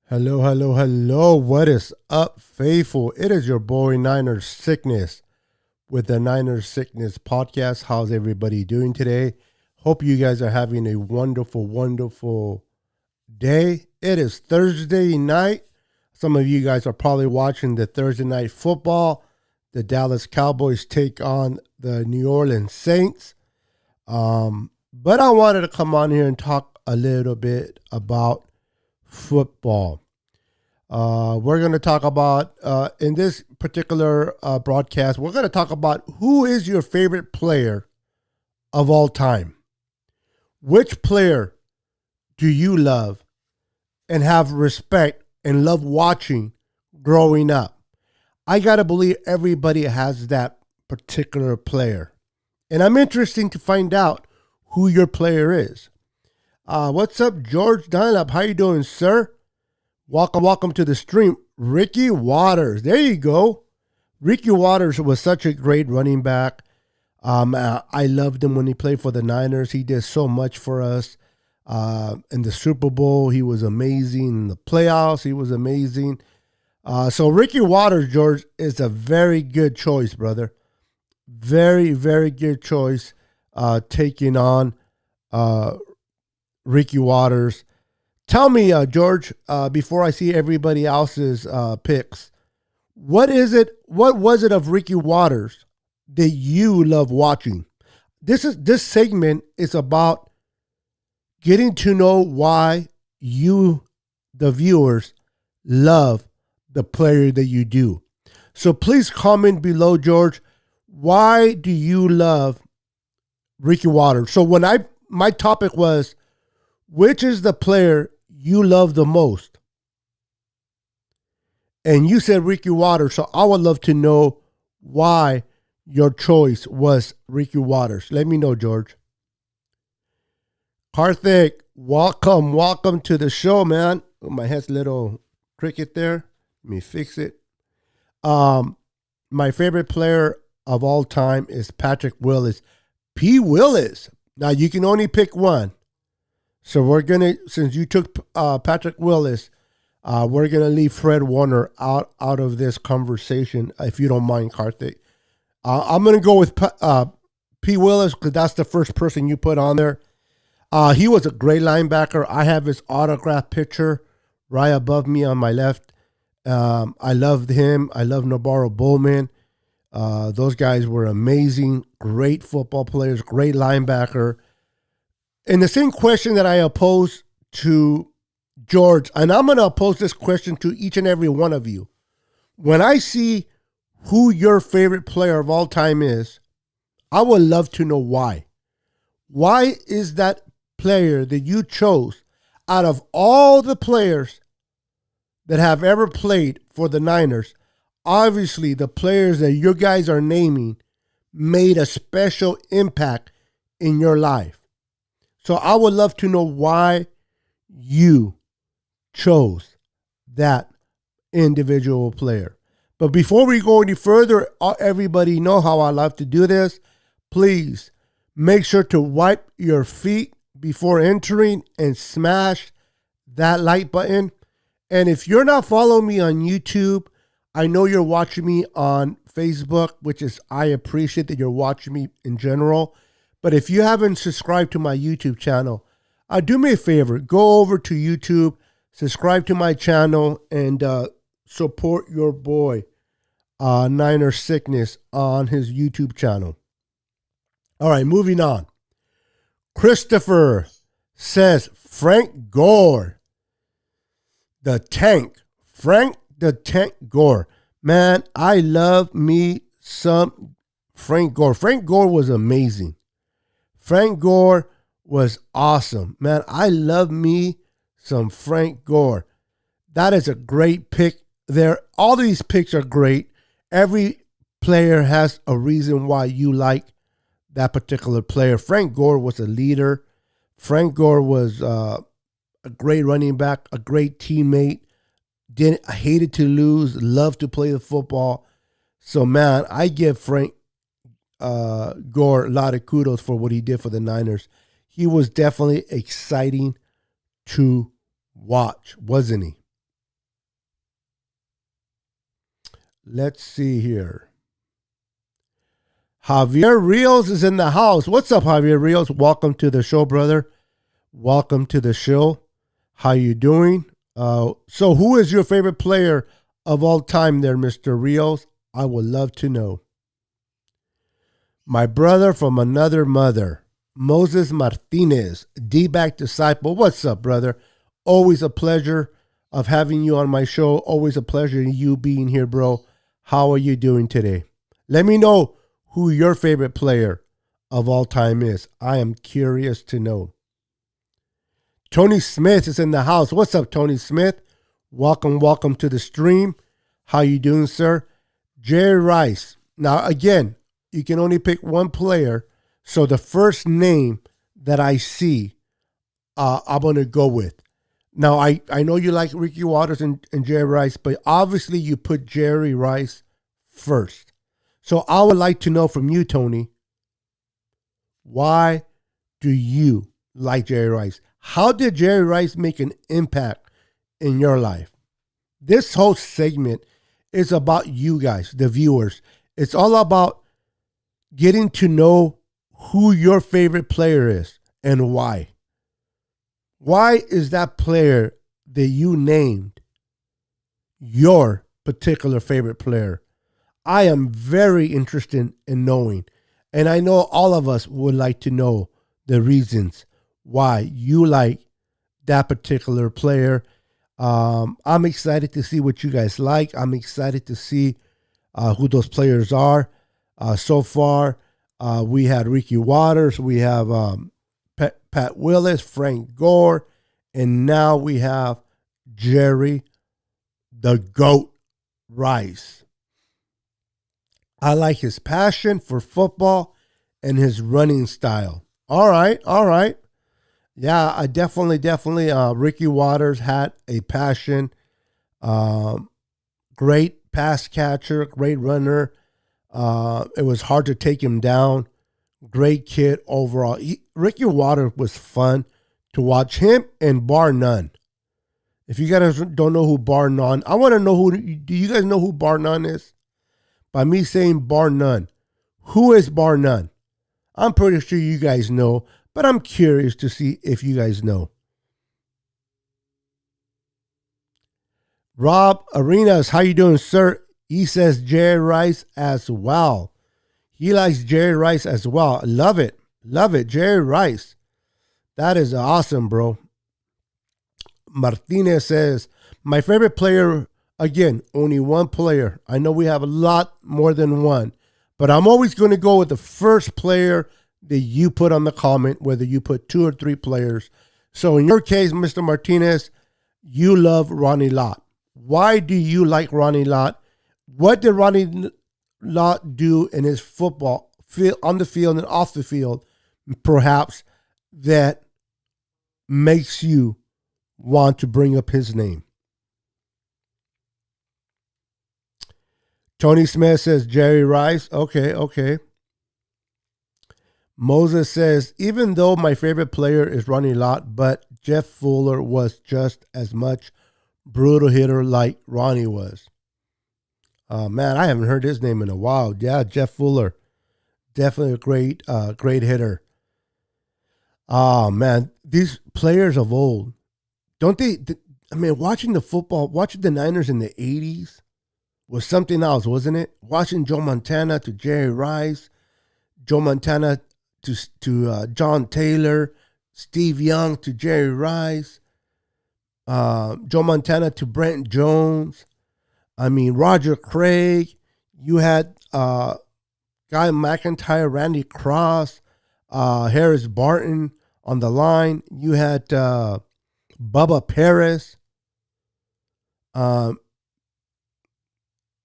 Hello, hello, hello. What is up, faithful? It is your boy Niners Sickness with the Niners Sickness podcast. How's everybody doing today? Hope you guys are having a wonderful, wonderful day. It is Thursday night. Some of you guys are probably watching the Thursday night football. The Dallas Cowboys take on the New Orleans Saints. But I wanted to come on here and talk a little bit about football. We're going to talk about, in this particular broadcast, we're going to talk about who is your favorite player of all time. Which player do you love and have respect and love watching growing up? I got to believe everybody has that particular player. And I'm interested to find out who your player is. What's up, George Dunlap? How you doing, sir? Welcome to the stream. Ricky Watters. There you go. Ricky Watters was such a great running back. I loved him when he played for the Niners. He did so much for us. In the Super Bowl, he was amazing. In the playoffs, he was amazing. So Ricky Watters, George, is a very good choice, brother. Very, very good choice taking on Ricky Watters. Tell me, George, before I see everybody else's picks, what was it of Ricky Watters that you love watching? This segment is about getting to know why you, the viewers, love the player that you do. So please comment below, George. Why do you love Ricky Watters? So my topic was, which is the player you love the most? And you said Ricky Watters, so I would love to know why your choice was Ricky Watters. Let me know, George. Karthik, welcome to the show, man. Oh, my head's a little cricket there. Let me fix it. My favorite player of all time is Patrick Willis. P. Willis. Now, you can only pick one. So we're going to, since you took Patrick Willis, we're going to leave Fred Warner out of this conversation, if you don't mind, Karthik. I'm going to go with P. Willis because that's the first person you put on there. He was a great linebacker. I have his autograph picture right above me on my left. I loved him. I love Navarro Bowman. Those guys were amazing, great football players, great linebacker. And the same question that I pose to George, and I'm going to pose this question to each and every one of you. When I see who your favorite player of all time is, I would love to know why. Why is that player that you chose out of all the players that have ever played for the Niners, obviously the players that you guys are naming made a special impact in your life. So I would love to know why you chose that individual player. But before we go any further, everybody know how I love to do this. Please make sure to wipe your feet before entering and smash that like button. And if you're not following me on YouTube, I know you're watching me on Facebook, which is, I appreciate that you're watching me in general. But if you haven't subscribed to my YouTube channel, do me a favor, go over to YouTube, subscribe to my channel, and support your boy, Niner Sickness, on his YouTube channel. All right, moving on. Christopher says, Frank Gore, the Tank. Frank the Tank Gore. Man, I love me some Frank Gore. Frank Gore was amazing. Frank Gore was awesome. Man, I love me some Frank Gore. That is a great pick there. All these picks are great. Every player has a reason why you like that particular player. Frank Gore was a leader. Frank Gore was a great running back, a great teammate. Hated to lose, loved to play the football. So, man, I give Frank Gore a lot of kudos for what he did for the Niners. He was definitely exciting to watch, wasn't he? Let's see here. Javier Rios is in the house. What's up, Javier Rios? Welcome to the show, brother. Welcome to the show. How you doing? So who is your favorite player of all time there, Mr. Rios? I would love to know. My brother from another mother, Moses Martinez, D-back disciple. What's up, brother? Always a pleasure of having you on my show. Always a pleasure you being here, bro. How are you doing today? Let me know who your favorite player of all time is. I am curious to know. Tony Smith is in the house. What's up, Tony Smith? Welcome to the stream. How you doing, sir? Jerry Rice. Now, again, you can only pick one player. So the first name that I see, I'm going to go with. Now, I know you like Ricky Watters and Jerry Rice, but obviously you put Jerry Rice first. So I would like to know from you, Tony, why do you like Jerry Rice? How did Jerry Rice make an impact in your life? This whole segment is about you guys, the viewers. It's all about getting to know who your favorite player is and why. Why is that player that you named your particular favorite player? I am very interested in knowing, and I know all of us would like to know the reasons why you like that particular player. I'm excited to see what you guys like. I'm excited to see who those players are. So far, we had Ricky Watters, we have Pat Willis, Frank Gore, and now we have Jerry the GOAT Rice. I like his passion for football and his running style. All right. Yeah, I definitely, Ricky Watters had a passion. Great pass catcher, great runner. It was hard to take him down. Great kid overall. Ricky Watters was fun to watch, him and Bar None. If you guys don't know who Bar None, I want to know do you guys know who Bar None is? By me saying Bar None. Who is Bar None? I'm pretty sure you guys know, but I'm curious to see if you guys know. Rob Arenas, how you doing, sir? He says Jerry Rice as well. He likes Jerry Rice as well. Love it. Jerry Rice. That is awesome, bro. Martinez says, my favorite player, again, only one player. I know we have a lot more than one, but I'm always going to go with the first player that you put on the comment, whether you put 2 or 3 players. So in your case, Mr. Martinez, you love Ronnie Lott. Why do you like Ronnie Lott? What did Ronnie Lott do in his football field, on the field and off the field, perhaps, that makes you want to bring up his name? Tony Smith says Jerry Rice. Okay. Moses says, even though my favorite player is Ronnie Lott, but Jeff Fuller was just as much brutal hitter like Ronnie was. Man, I haven't heard his name in a while. Yeah, Jeff Fuller. Definitely a great hitter. Oh, man, these players of old, don't they? I mean, watching the Niners in the 80s was something else, wasn't it? Watching Joe Montana to Jerry Rice, Joe Montana to John Taylor, Steve Young to Jerry Rice, Joe Montana to Brent Jones. I mean, Roger Craig. You had Guy McIntyre, Randy Cross, Harris Barton on the line. You had Bubba Paris.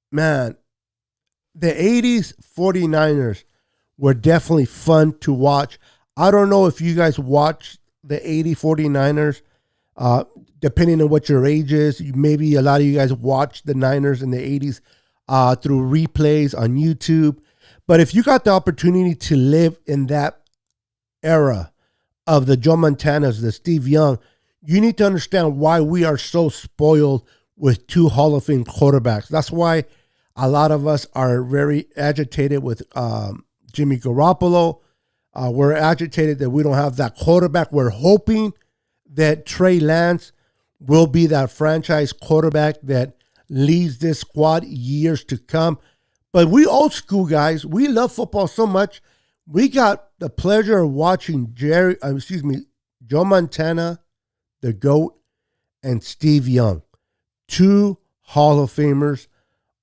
Man, the 80s 49ers were definitely fun to watch. I don't know if you guys watched the 80 49ers. Depending on what your age is, maybe a lot of you guys watched the Niners in the 80s through replays on YouTube. But if you got the opportunity to live in that era of the Joe Montanas, the Steve Young, you need to understand why we are so spoiled with two Hall of Fame quarterbacks. That's why a lot of us are very agitated with Jimmy Garoppolo. We're agitated that we don't have that quarterback. We're hoping that Trey Lance will be that franchise quarterback that leads this squad years to come. But we old school guys, we love football so much. We got the pleasure of watching Joe Montana, the GOAT, and Steve Young, two Hall of Famers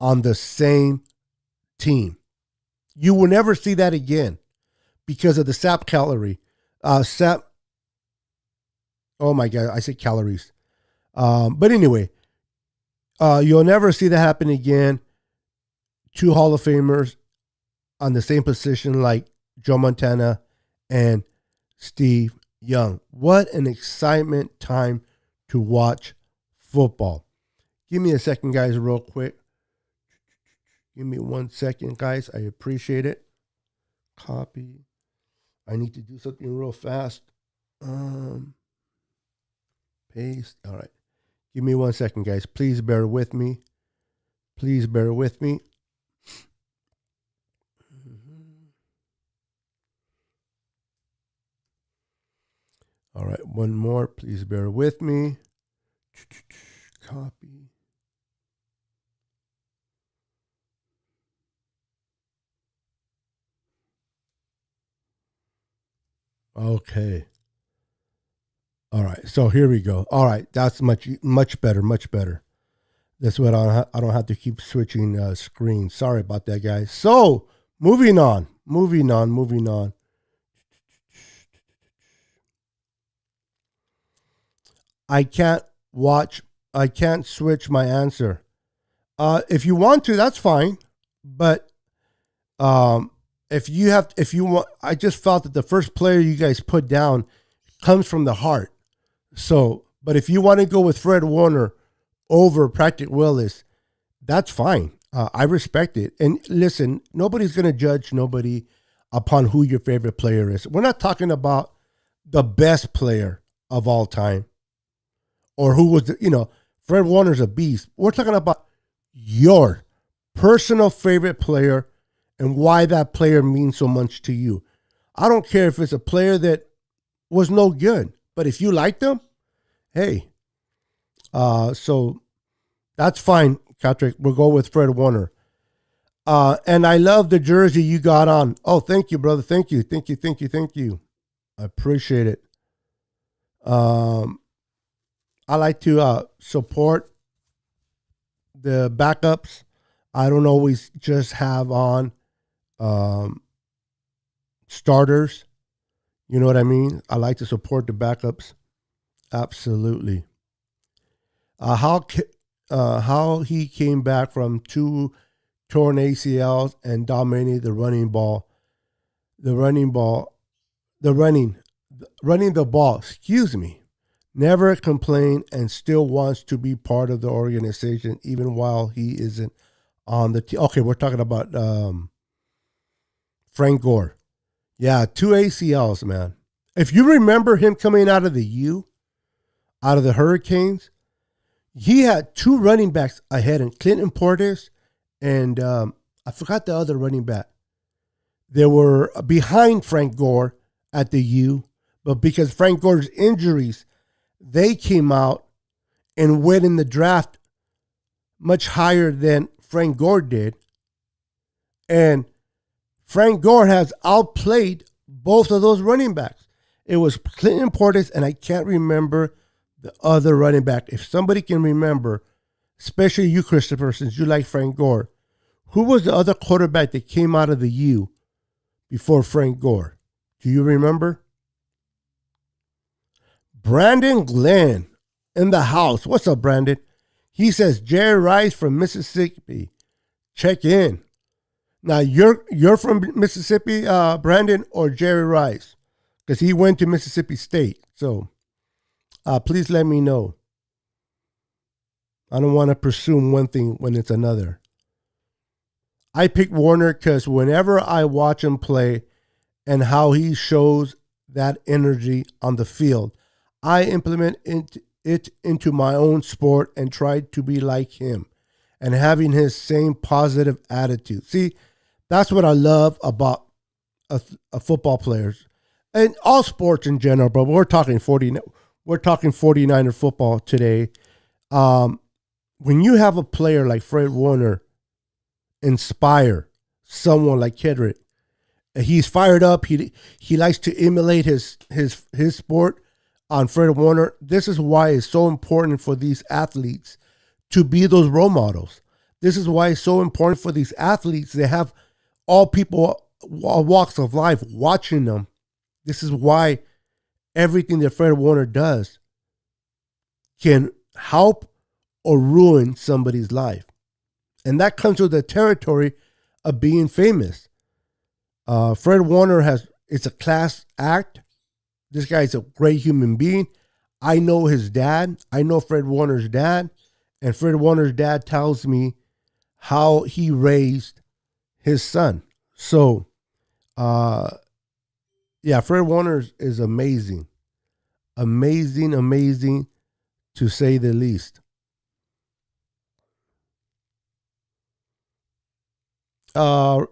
on the same team. You will never see that again because of the SAP calorie. Oh my God, I say calories. But anyway, you'll never see that happen again. Two Hall of Famers on the same position like Joe Montana and Steve Young. What an excitement time to watch football. Give me a second, guys, real quick. Give me 1 second, guys. I appreciate it. Copy. I need to do something real fast. Paste. All right. Give me 1 second, guys. Please bear with me. Please bear with me. All right. One more. Please bear with me. Copy. Okay. All right. So here we go. All right. That's much better. Much better. That's what I don't have to keep switching screens. Sorry about that, guys. So moving on. I can't switch my answer. If you want to, that's fine. But if you want, I just felt that the first player you guys put down comes from the heart. So, but if you want to go with Fred Warner over Patrick Willis, that's fine. I respect it. And listen, nobody's going to judge nobody upon who your favorite player is. We're not talking about the best player of all time or who was, Fred Warner's a beast. We're talking about your personal favorite player and why that player means so much to you. I don't care if it's a player that was no good, but if you like them, hey, so that's fine, Patrick. We'll go with Fred Warner. And I love the jersey you got on. Oh, thank you, brother. Thank you. I appreciate it. I like to support the backups. I don't always just have on starters. You know what I mean? I like to support the backups. Absolutely. how he came back from two torn ACLs and dominated the running ball, the running ball, the running the ball. Excuse me. Never complained and still wants to be part of the organization even while he isn't on the team. Okay, we're talking about Frank Gore. Yeah, two ACLs, man. If you remember him coming out of the U, out of the Hurricanes, he had two running backs ahead, and Clinton Portis and I forgot the other running back. They were behind Frank Gore at the U, but because Frank Gore's injuries, they came out and went in the draft much higher than Frank Gore did. And Frank Gore has outplayed both of those running backs. It was Clinton Portis, and I can't remember the other running back. If somebody can remember, especially you, Christopher, since you like Frank Gore, who was the other quarterback that came out of the U before Frank Gore? Do you remember? Brandon Glenn in the house. What's up, Brandon? He says, Jerry Rice from Mississippi. Check in. Now, you're from Mississippi, Brandon, or Jerry Rice? Because he went to Mississippi State. So please let me know. I don't want to presume one thing when it's another. I picked Warner because whenever I watch him play and how he shows that energy on the field, I implement it into my own sport and try to be like him and having his same positive attitude. See, that's what I love about a football players and all sports in general, but we're talking 49er football today. When you have a player like Fred Warner inspire someone like Kedrick, he's fired up. He likes to emulate his sport on Fred Warner. This is why it's so important for these athletes to be those role models. This is why it's so important for these athletes. They have all people, all walks of life watching them. This is why everything that Fred Warner does can help or ruin somebody's life. And that comes with the territory of being famous. Fred Warner it's a class act. This guy's a great human being. I know his dad. I know Fred Warner's dad. And Fred Warner's dad tells me how he raised his son. So, yeah, Fred Warner is amazing. Amazing, to say the least. Rob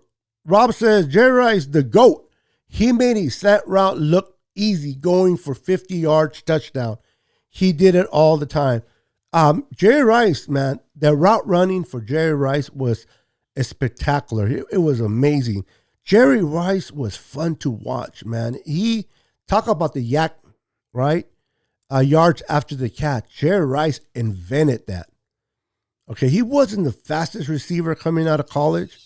says, Jerry Rice, the GOAT. He made a slant route look easy, going for 50 yards touchdown. He did it all the time. Jerry Rice, man, the route running for Jerry Rice was spectacular. It was amazing. Jerry Rice was fun to watch, man. He talk about the yak, right? Yards after the catch. Jerry Rice invented that. Okay, he wasn't the fastest receiver coming out of college,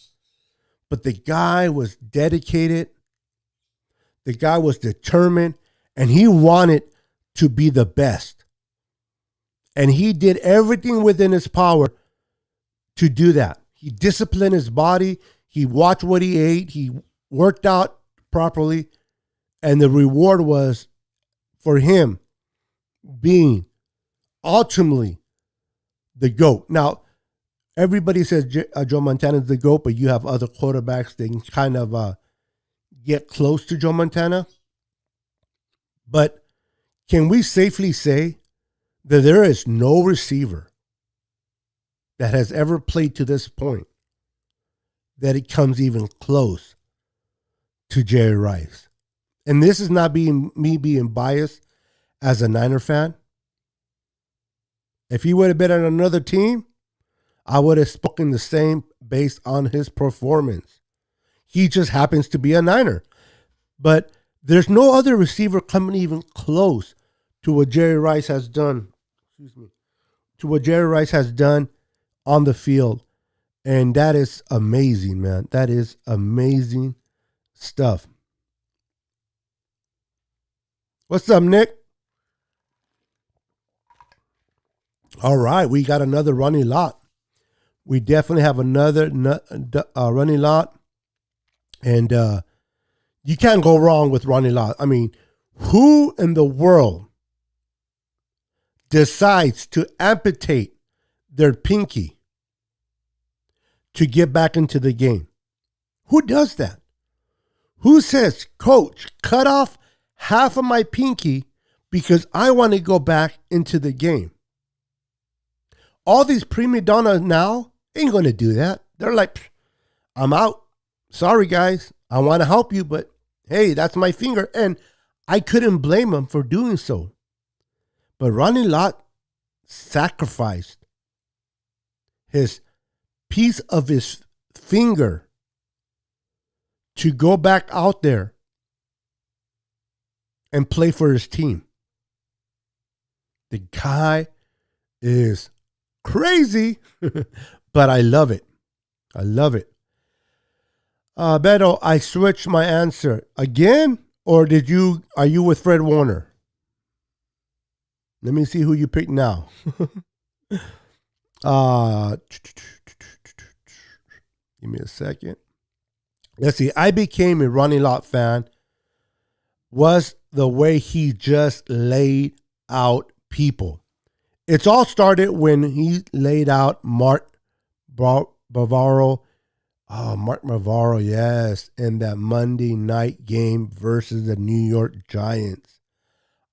but the guy was dedicated. The guy was determined, and he wanted to be the best. And he did everything within his power to do that. He disciplined his body. He watched what he ate. He worked out properly. And the reward was for him being ultimately the GOAT. Now, everybody says Joe Montana is the GOAT, but you have other quarterbacks that can kind of get close to Joe Montana. But can we safely say that there is no receiver that has ever played to this point that it comes even close to Jerry Rice? And this is not me being biased as a Niner fan. If he would have been on another team, I would have spoken the same based on his performance. He just happens to be a Niner. But there's no other receiver coming even close to what Jerry Rice has done. To what Jerry Rice has done on the field. And that is amazing, man. That is amazing stuff. What's up, Nick? All right, we got another running lot. We definitely have another running lot, and you can't go wrong with running lot. I mean, who in the world decides to amputate their pinky to get back into the game? Who does that? Who says, Coach, cut off half of my pinky because I want to go back into the game? All these prima donnas now ain't going to do that. They're like, I'm out. Sorry, guys. I want to help you, but hey, that's my finger. And I couldn't blame him for doing so. But Ronnie Lott sacrificed his piece of his finger to go back out there and play for his team. The guy is crazy, but I love it. I love it. Beto, I switched my answer again, or are you with Fred Warner? Let me see who you picked now. Give me a second. Let's see. I became a Ronnie Lott fan. Was the way he just laid out people. It's all started when he laid out Mark Bavaro. Oh, Mark Bavaro, yes, in that Monday night game versus the New York Giants.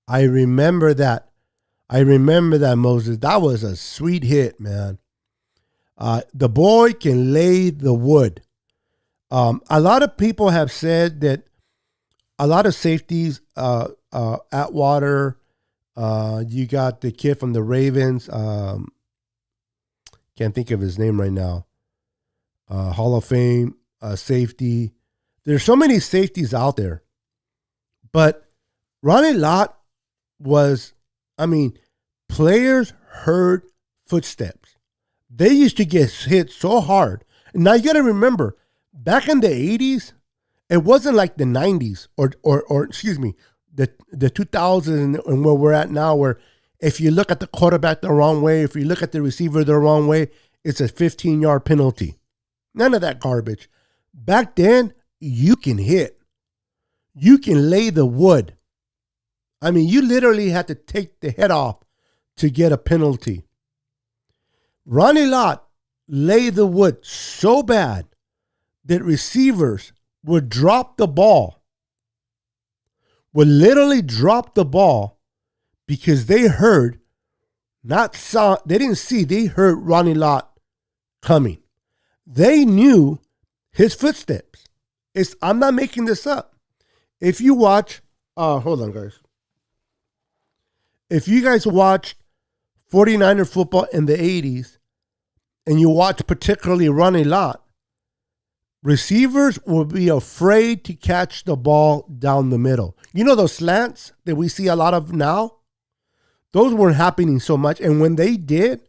I remember that, Moses. That was a sweet hit, man. The boy can lay the wood. A lot of people have said that a lot of safeties, Atwater, you got the kid from the Ravens. Can't think of his name right now. Hall of Fame safety. There's so many safeties out there. But Ronnie Lott was, players heard footsteps. They used to get hit so hard. And now you got to remember, back in the 80s, it wasn't like the 90s or excuse me, the 2000s and where we're at now, where if you look at the quarterback the wrong way, if you look at the receiver the wrong way, it's a 15-yard penalty. None of that garbage. Back then, you can hit. You can lay the wood. You literally had to take the head off to get a penalty. Ronnie Lott laid the wood so bad that receivers would drop the ball. Would literally drop the ball because they heard, they didn't see, they heard Ronnie Lott coming. They knew his footsteps. I'm not making this up. If you watch, hold on, guys. If you guys watched 49er football in the 80s, and you watch particularly Ronnie Lott, receivers will be afraid to catch the ball down the middle. You know those slants that we see a lot of now? Those weren't happening so much. And when they did,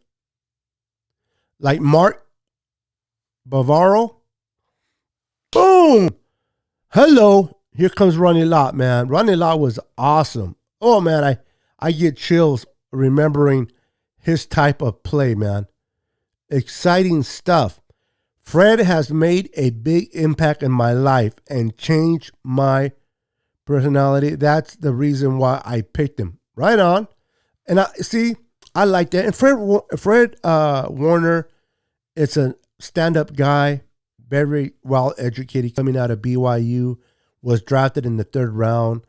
like Mark Bavaro, boom! Hello, here comes Ronnie Lott, man. Ronnie Lott was awesome. Oh, man, I get chills remembering his type of play, man. Exciting stuff. Fred has made a big impact in my life and changed my personality. That's the reason why I picked him. Right on. And I like that. And Fred Warner, it's a stand-up guy, very well educated, coming out of BYU, was drafted in the 3rd round.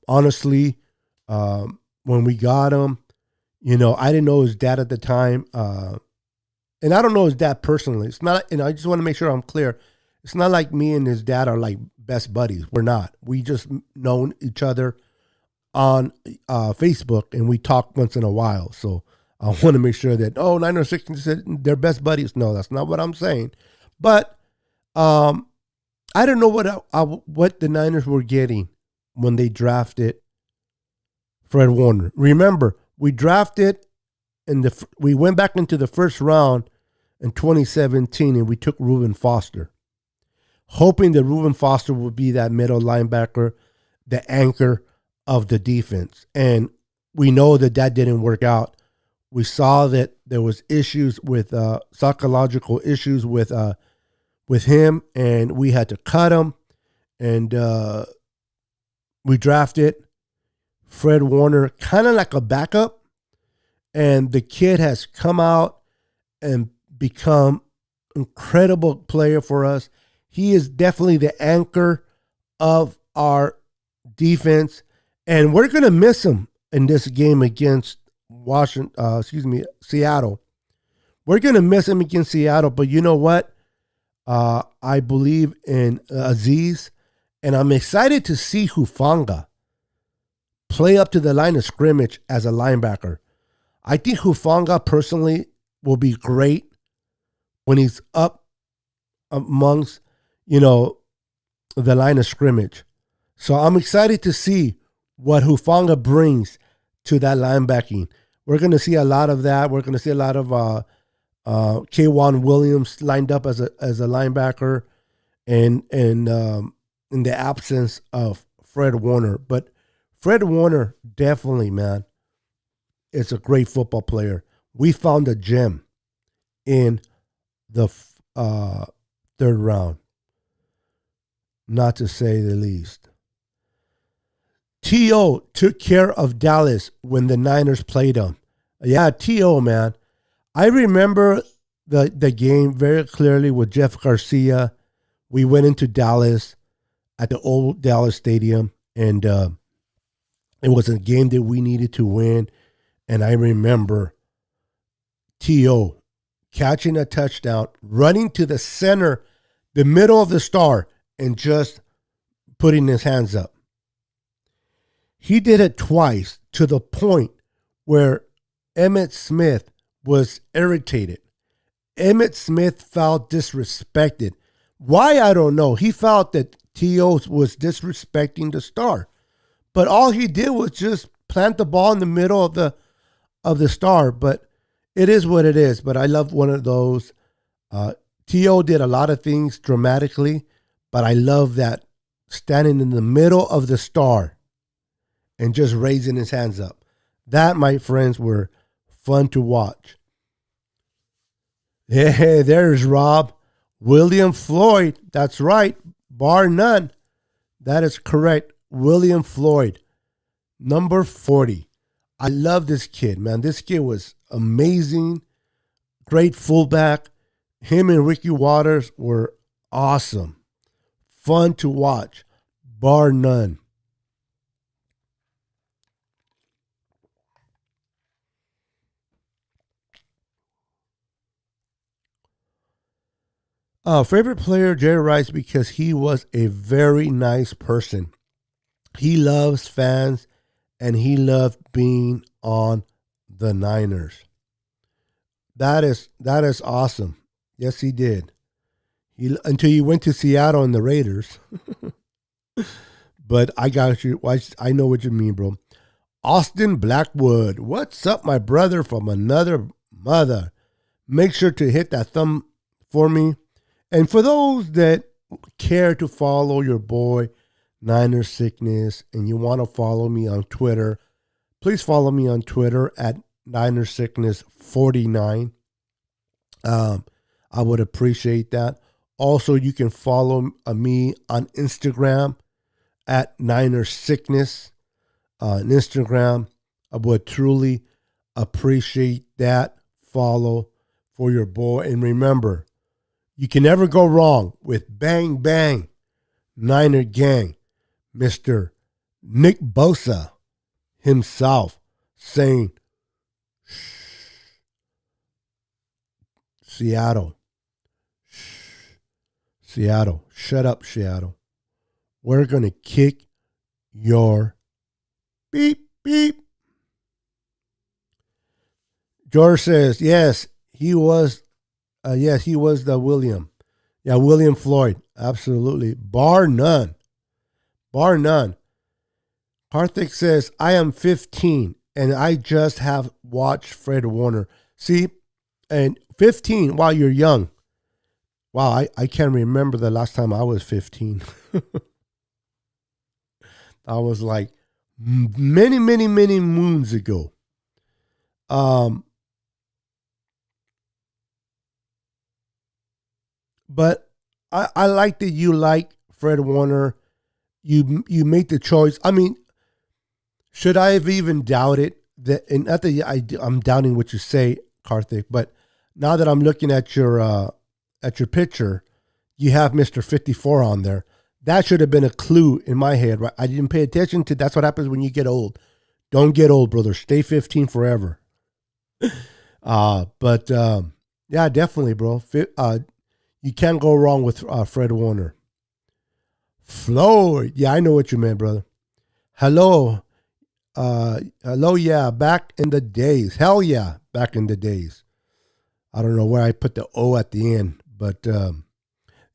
Honestly, when we got him, I didn't know his dad at the time. And I don't know his dad personally. It's not, I just want to make sure I'm clear. It's not like me and his dad are like best buddies. We're not. We just known each other on Facebook, and we talk once in a while. So I want to make sure that, 906 said they're best buddies. No, that's not what I'm saying. But I don't know what the Niners were getting when they drafted Fred Warner. Remember, we drafted we went back into the 1st round in 2017, and we took Reuben Foster, hoping that Reuben Foster would be that middle linebacker, the anchor of the defense. And we know that didn't work out We saw that there was issues with psychological issues with him, and we had to cut him. And we drafted Fred Warner, kind of like a backup, and the kid has come out and become incredible player for us. He is definitely the anchor of our defense, and we're gonna miss him in this game against Seattle. We're gonna miss him against Seattle, but you know what? I believe in Aziz, and I'm excited to see Hufanga play up to the line of scrimmage as a linebacker. I think Hufanga personally will be great when he's up amongst, the line of scrimmage. So I'm excited to see what Hufanga brings to that linebacking. We're going to see a lot of that. We're going to see a lot of K'Wan Williams lined up as a linebacker, and in the absence of Fred Warner. But Fred Warner definitely, man, is a great football player. We found a gem in the third round, not to say the least. T.O. took care of Dallas when the Niners played them. Yeah, T.O., man. I remember the game very clearly with Jeff Garcia. We went into Dallas at the old Dallas Stadium, and it was a game that we needed to win. And I remember T.O. catching a touchdown, running to the center, the middle of the star, and just putting his hands up. He did it twice to the point where Emmitt Smith was irritated. Emmitt Smith felt disrespected. Why, I don't know. He felt that T.O. was disrespecting the star. But all he did was just plant the ball in the middle of the star. But it is what it is. But I love one of those. T.O. did a lot of things dramatically, but I love that standing in the middle of the star and just raising his hands up. That, my friends, were fun to watch. Hey, there's Rob. William Floyd. That's right. Bar none. That is correct. William Floyd. Number 40. I love this kid, man. This kid was amazing. Great fullback. Him and Ricky Waters were awesome. Fun to watch. Bar none. Favorite player, Jerry Rice, because he was a very nice person. He loves fans, and he loved being on the Niners. That is awesome. Yes, he did. Until he went to Seattle and the Raiders. But I got you. I know what you mean, bro. Austin Blackwood. What's up, my brother from another mother? Make sure to hit that thumb for me. And for those that care to follow your boy, Niner Sickness, and you want to follow me on Twitter, please follow me on Twitter at Niner Sickness 49. I would appreciate that. Also, you can follow me on Instagram at Niner Sickness on Instagram. I would truly appreciate that follow for your boy. And remember, you can never go wrong with Bang Bang Niner Gang, Mr. Nick Bosa himself saying, Seattle, Seattle, shut up, Seattle. We're going to kick your beep, beep. George says, yes, he was the William. Yeah, William Floyd. Absolutely. Bar none. Bar none. Karthik says, I am 15 and I just have watched Fred Warner. See, and 15, wow, you're young. Wow, I can't remember the last time I was 15. I was like many, many, many moons ago. But I like that you like Fred Warner. You make the choice. I mean, should I have even doubted that? And not that I'm doubting what you say, Karthik, but now that I'm looking at your picture, you have Mr. 54 on there. That should have been a clue in my head, right? I didn't pay attention to. That's what happens when you get old. Don't get old, brother. Stay 15 forever. But yeah, definitely, bro. You can't go wrong with Fred Warner. Floyd, yeah, I know what you meant, brother. Hello, hello, yeah, back in the days. Hell yeah, back in the days. I don't know where I put the O at the end, but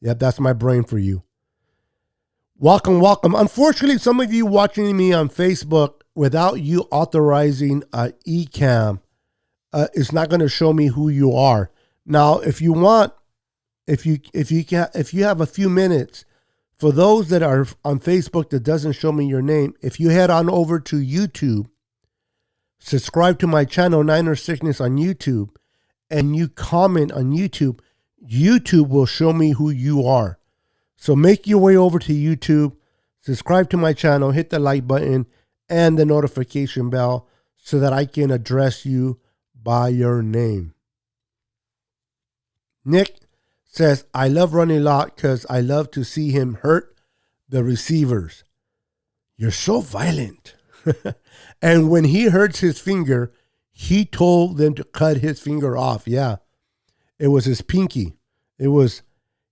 yeah, that's my brain for you. Welcome, welcome. Unfortunately, some of you watching me on Facebook without you authorizing eCam, it's not going to show me who you are. Now, if you want, if you have a few minutes, for those that are on Facebook that doesn't show me your name, if you head on over to YouTube, subscribe to my channel, Niner Sickness on YouTube, and you comment on YouTube, YouTube will show me who you are. So make your way over to YouTube, subscribe to my channel, hit the like button and the notification bell so that I can address you by your name. Nick says, I love Ronnie Lott because I love to see him hurt the receivers. You're so violent. And when he hurts his finger, he told them to cut his finger off. Yeah, it was his pinky. It was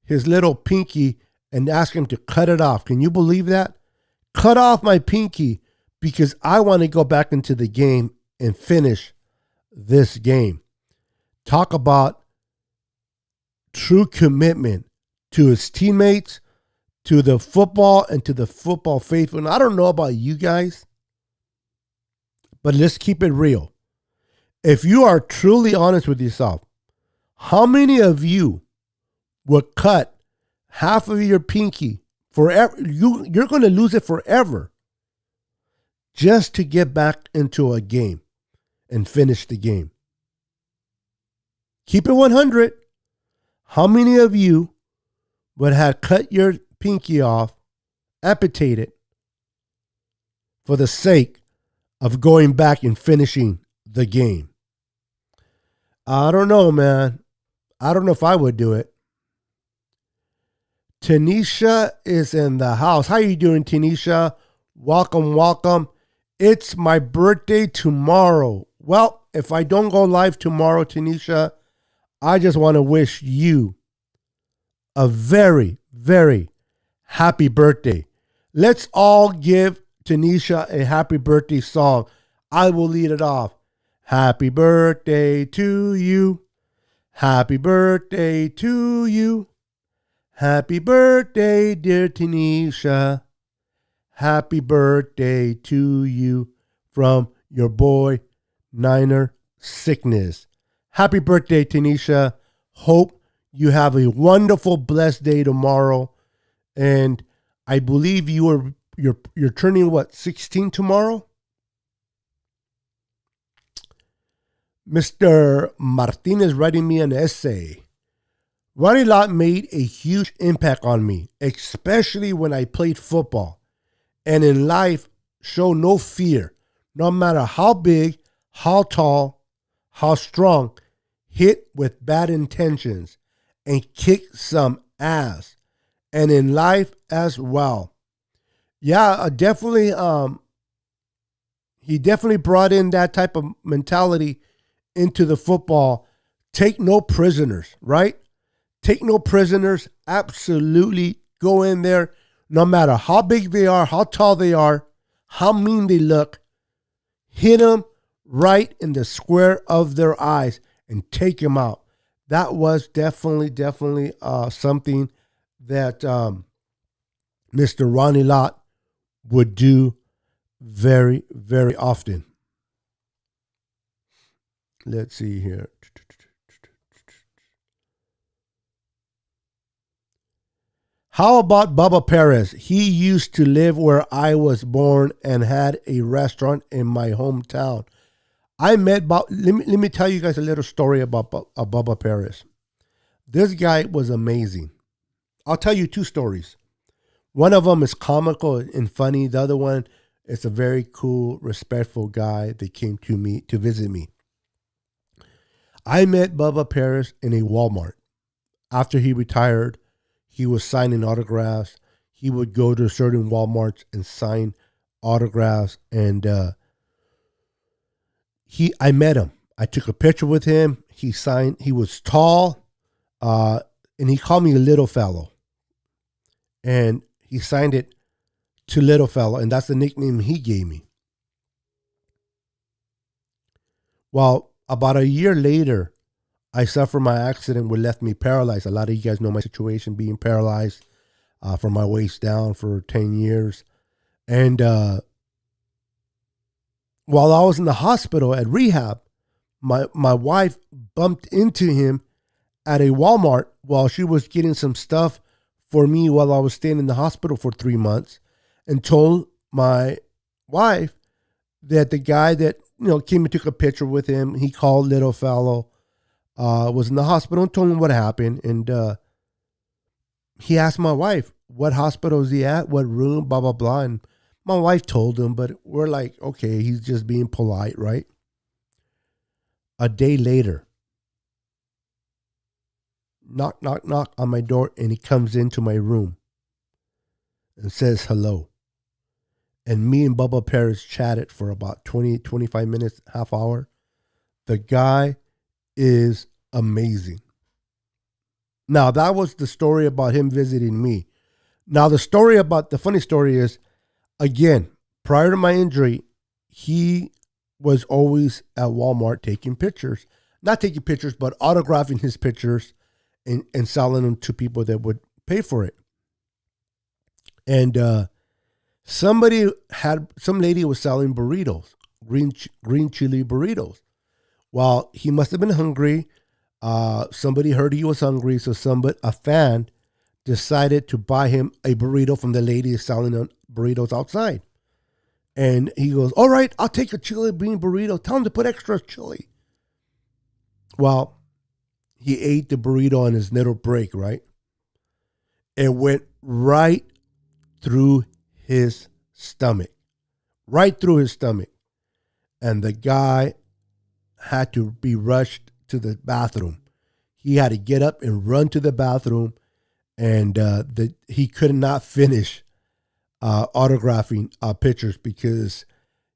his little pinky and asked him to cut it off. Can you believe that? Cut off my pinky because I want to go back into the game and finish this game. Talk about true commitment to his teammates, to the football, and to the football faithful. And I don't know about you guys, but let's keep it real. If you are truly honest with yourself, how many of you would cut half of your pinky forever? You're going to lose it forever just to get back into a game and finish the game. Keep it 100. How many of you would have cut your pinky off, amputated, for the sake of going back and finishing the game? I don't know, man. I don't know if I would do it. Tanisha is in the house. How you doing, Tanisha? Welcome, welcome. It's my birthday tomorrow. Well, if I don't go live tomorrow, Tanisha, I just want to wish you a very, very happy birthday. Let's all give Tanisha a happy birthday song. I will lead it off. Happy birthday to you. Happy birthday to you. Happy birthday, dear Tanisha. Happy birthday to you from your boy, Niner Sickness. Happy birthday, Tanisha. Hope you have a wonderful, blessed day tomorrow. And I believe you're turning what, 16 tomorrow? Mr. Martinez writing me an essay. Ronnie Lott made a huge impact on me, especially when I played football. And in life, show no fear, no matter how big, how tall, how strong, hit with bad intentions, and kick some ass. And in life as well. Yeah, definitely, he definitely brought in that type of mentality into the football. Take no prisoners, right? Take no prisoners. Absolutely go in there, no matter how big they are, how tall they are, how mean they look. Hit them right in the square of their eyes and take them out. That was definitely something that Mr. Ronnie Lott would do very, very often. Let's see here. How about Bubba Perez? He used to live where I was born and had a restaurant in my hometown. I met Bob. Let me tell you guys a little story about Bubba Perez. This guy was amazing. I'll tell you two stories. One of them is comical and funny. The other one is a very cool, respectful guy that came to me to visit me. I met Bubba Paris in a Walmart. After he retired, he was signing autographs. He would go to certain Walmarts and sign autographs. And I met him. I took a picture with him. He signed. He was tall, and he called me a little fellow. And he signed it to Little Fellow, and that's the nickname he gave me. Well, about a year later, I suffered my accident which left me paralyzed. A lot of you guys know my situation, being paralyzed from my waist down for 10 years. And while I was in the hospital at rehab, my wife bumped into him at a Walmart while she was getting some stuff for me while I was staying in the hospital for 3 months, and told my wife that the guy that came and took a picture with him, he called Little Fellow, was in the hospital, and told him what happened. And he asked my wife, what hospital is he at? What room? Blah, blah, blah. And my wife told him, but we're like, okay, he's just being polite, right? A day later, knock, knock, knock on my door, and he comes into my room and says hello. And me and Bubba Paris chatted for about 20, 25 minutes, half hour. The guy is amazing. Now, that was the story about him visiting me. Now, the funny story is, again, prior to my injury, he was always at Walmart taking pictures. Not taking pictures, but autographing his pictures and selling them to people that would pay for it. And some lady was selling burritos, green chili burritos. Well, he must have been hungry. Somebody heard he was hungry, so a fan decided to buy him a burrito from the lady selling burritos outside. And he goes, all right, I'll take a chili bean burrito. Tell him to put extra chili. Well, he ate the burrito on his little break, right? It went right through his stomach. Right through his stomach. And the guy had to be rushed to the bathroom. He had to get up and run to the bathroom. And he could not finish autographing pictures because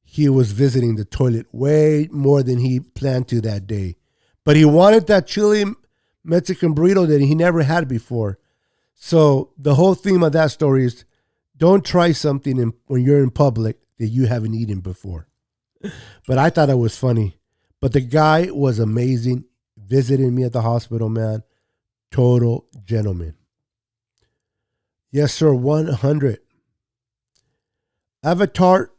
he was visiting the toilet way more than he planned to that day. But he wanted that chili Mexican burrito that he never had before. So the whole theme of that story is, don't try something when you're in public that you haven't eaten before. But I thought it was funny. But the guy was amazing, visiting me at the hospital, man. Total gentleman. Yes, sir, 100. Avatar,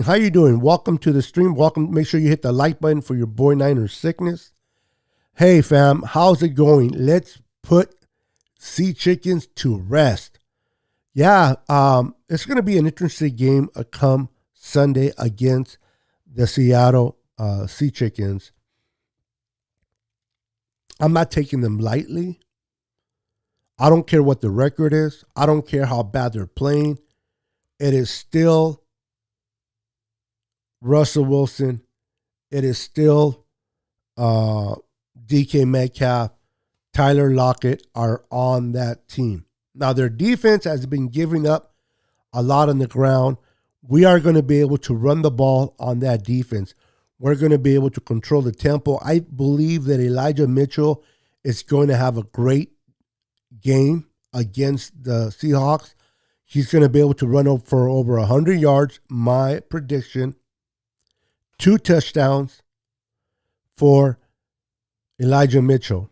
how you doing? Welcome to the stream. Welcome. Make sure you hit the like button for your boy Niner Sickness. Hey, fam, how's it going? Let's put Sea Chickens to rest. Yeah, it's going to be an interesting game come Sunday against the Seattle Sea Chickens. I'm not taking them lightly. I don't care what the record is. I don't care how bad they're playing. It is still Russell Wilson. It is still DK Metcalf, Tyler Lockett are on that team. Now, their defense has been giving up a lot on the ground. We are going to be able to run the ball on that defense. We're going to be able to control the tempo. I believe that Elijah Mitchell is going to have a great game against the Seahawks. He's going to be able to run up for over 100 yards. My prediction, 2 touchdowns for Elijah Mitchell.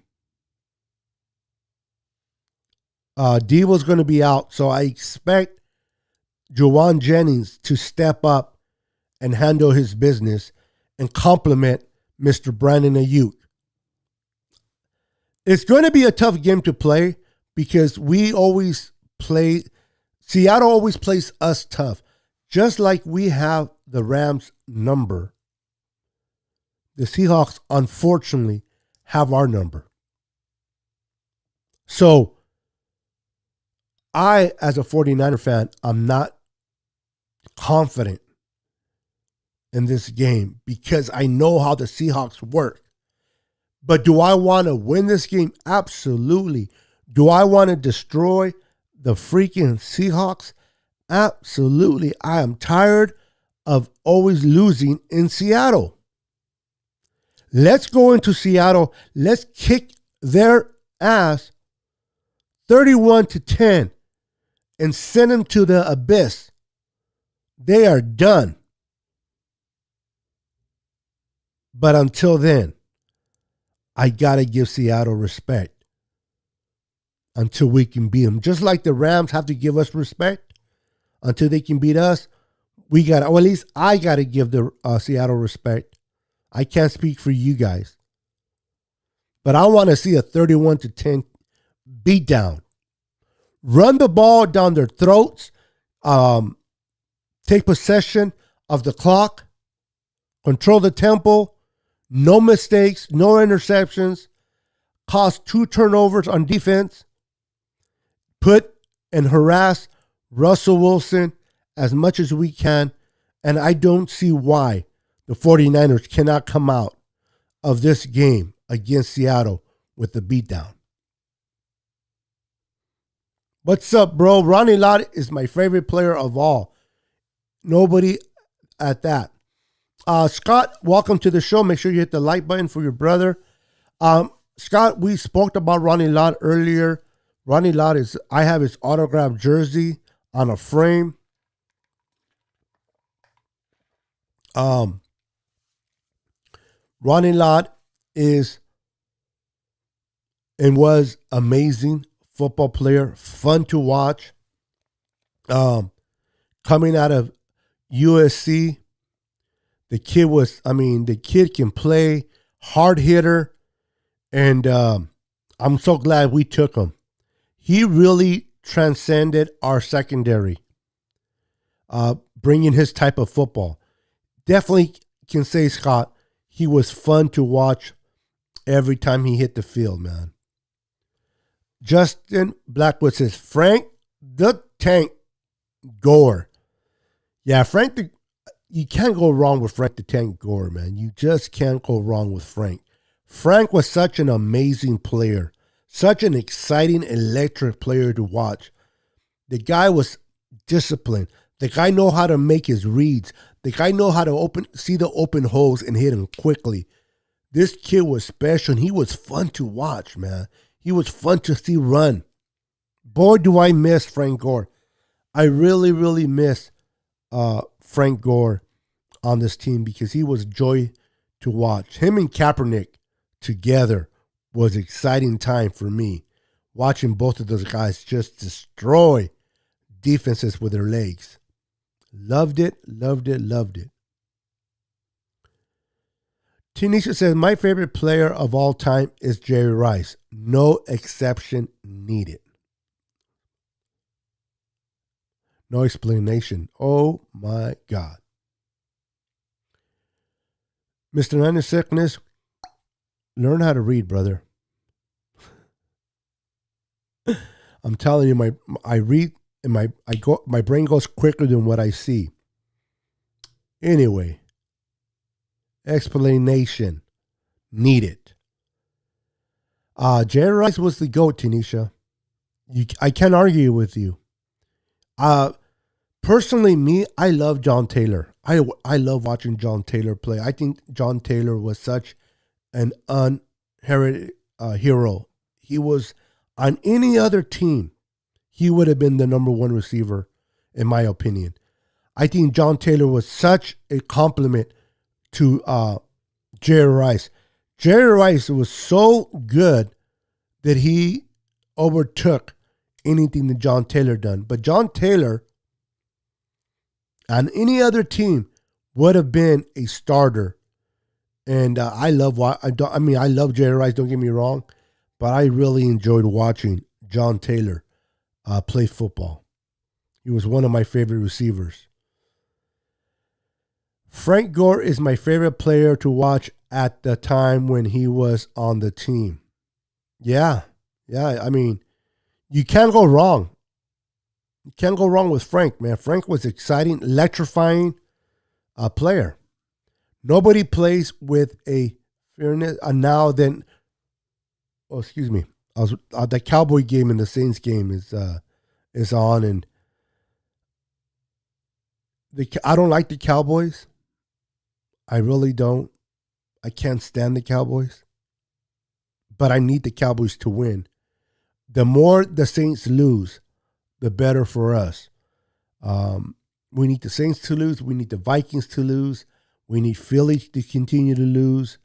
Devo's going to be out, so I expect Juwan Jennings to step up and handle his business and complement Mr. Brandon Ayuk. It's going to be a tough game to play because Seattle always plays us tough. Just like we have the Rams' number, the Seahawks, unfortunately, have our number. So I, as a 49er fan, I'm not confident in this game because I know how the Seahawks work. But do I want to win this game? Absolutely. Do I want to destroy the freaking Seahawks? Absolutely. I am tired of always losing in Seattle. Let's go into Seattle. Let's kick their ass 31-10 and send them to the abyss. They are done. But until then, I got to give Seattle respect until we can beat them. Just like the Rams have to give us respect until they can beat us, we got to, or at least I got to give the Seattle respect. I can't speak for you guys. But I want to see a 31-10 beatdown. Run the ball down their throats. Take possession of the clock. Control the tempo. No mistakes. No interceptions. Cause 2 turnovers on defense. Put and harass Russell Wilson as much as we can. And I don't see why the 49ers cannot come out of this game against Seattle with the beatdown. What's up, bro? Ronnie Lott is my favorite player of all. Nobody at that. Scott, welcome to the show. Make sure you hit the like button for your brother. Scott, we spoke about Ronnie Lott earlier. Ronnie Lott I have his autographed jersey on a frame. Ronnie Lott is and was amazing football player, fun to watch. Coming out of USC, the kid can play, hard hitter, and I'm so glad we took him. He really transcended our secondary, bringing his type of football. Definitely can say, Scott, he was fun to watch every time he hit the field, man. Justin Blackwood says, Frank the Tank Gore. Yeah, you can't go wrong with Frank the Tank Gore, man. You just can't go wrong with Frank. Frank was such an amazing player, such an exciting, electric player to watch. The guy was disciplined. The guy know how to make his reads. The guy know how to see the open holes and hit them quickly. This kid was special, and he was fun to watch, man. He was fun to see run. Boy, do I miss Frank Gore. I really, really miss Frank Gore on this team because he was joy to watch. Him and Kaepernick together was an exciting time for me. Watching both of those guys just destroy defenses with their legs. Loved it, loved it, loved it. Tanisha says, my favorite player of all time is Jerry Rice. No exception needed. No explanation. Oh my God. Mr. Niner Sickness, learn how to read, brother. I'm telling you, I read and my brain goes quicker than what I see. Anyway, explanation needed. Jerry Rice was the GOAT, Tanisha. I can't argue with you. Personally, me, I love John Taylor. I love watching John Taylor play. I think John Taylor was such an unheralded hero. He was on any other team, he would have been the number one receiver, in my opinion. I think John Taylor was such a compliment to Jerry Rice. Jerry Rice was so good that he overtook anything that John Taylor done. But John Taylor on any other team would have been a starter. And I love Jerry Rice, don't get me wrong, but I really enjoyed watching John Taylor play football. He was one of my favorite receivers. Frank Gore is my favorite player to watch at the time when he was on the team. Yeah. I mean, You can't go wrong. You can't go wrong with Frank, man. Frank was exciting, electrifying player. Nobody plays with a fairness now than. Oh, excuse me. I was the Cowboy game and the Saints game is on, and I don't like the Cowboys. I really don't. I can't stand the Cowboys. But I need the Cowboys to win. The more the Saints lose, the better for us. We need the Saints to lose. We need the Vikings to lose. We need Philly to continue to lose.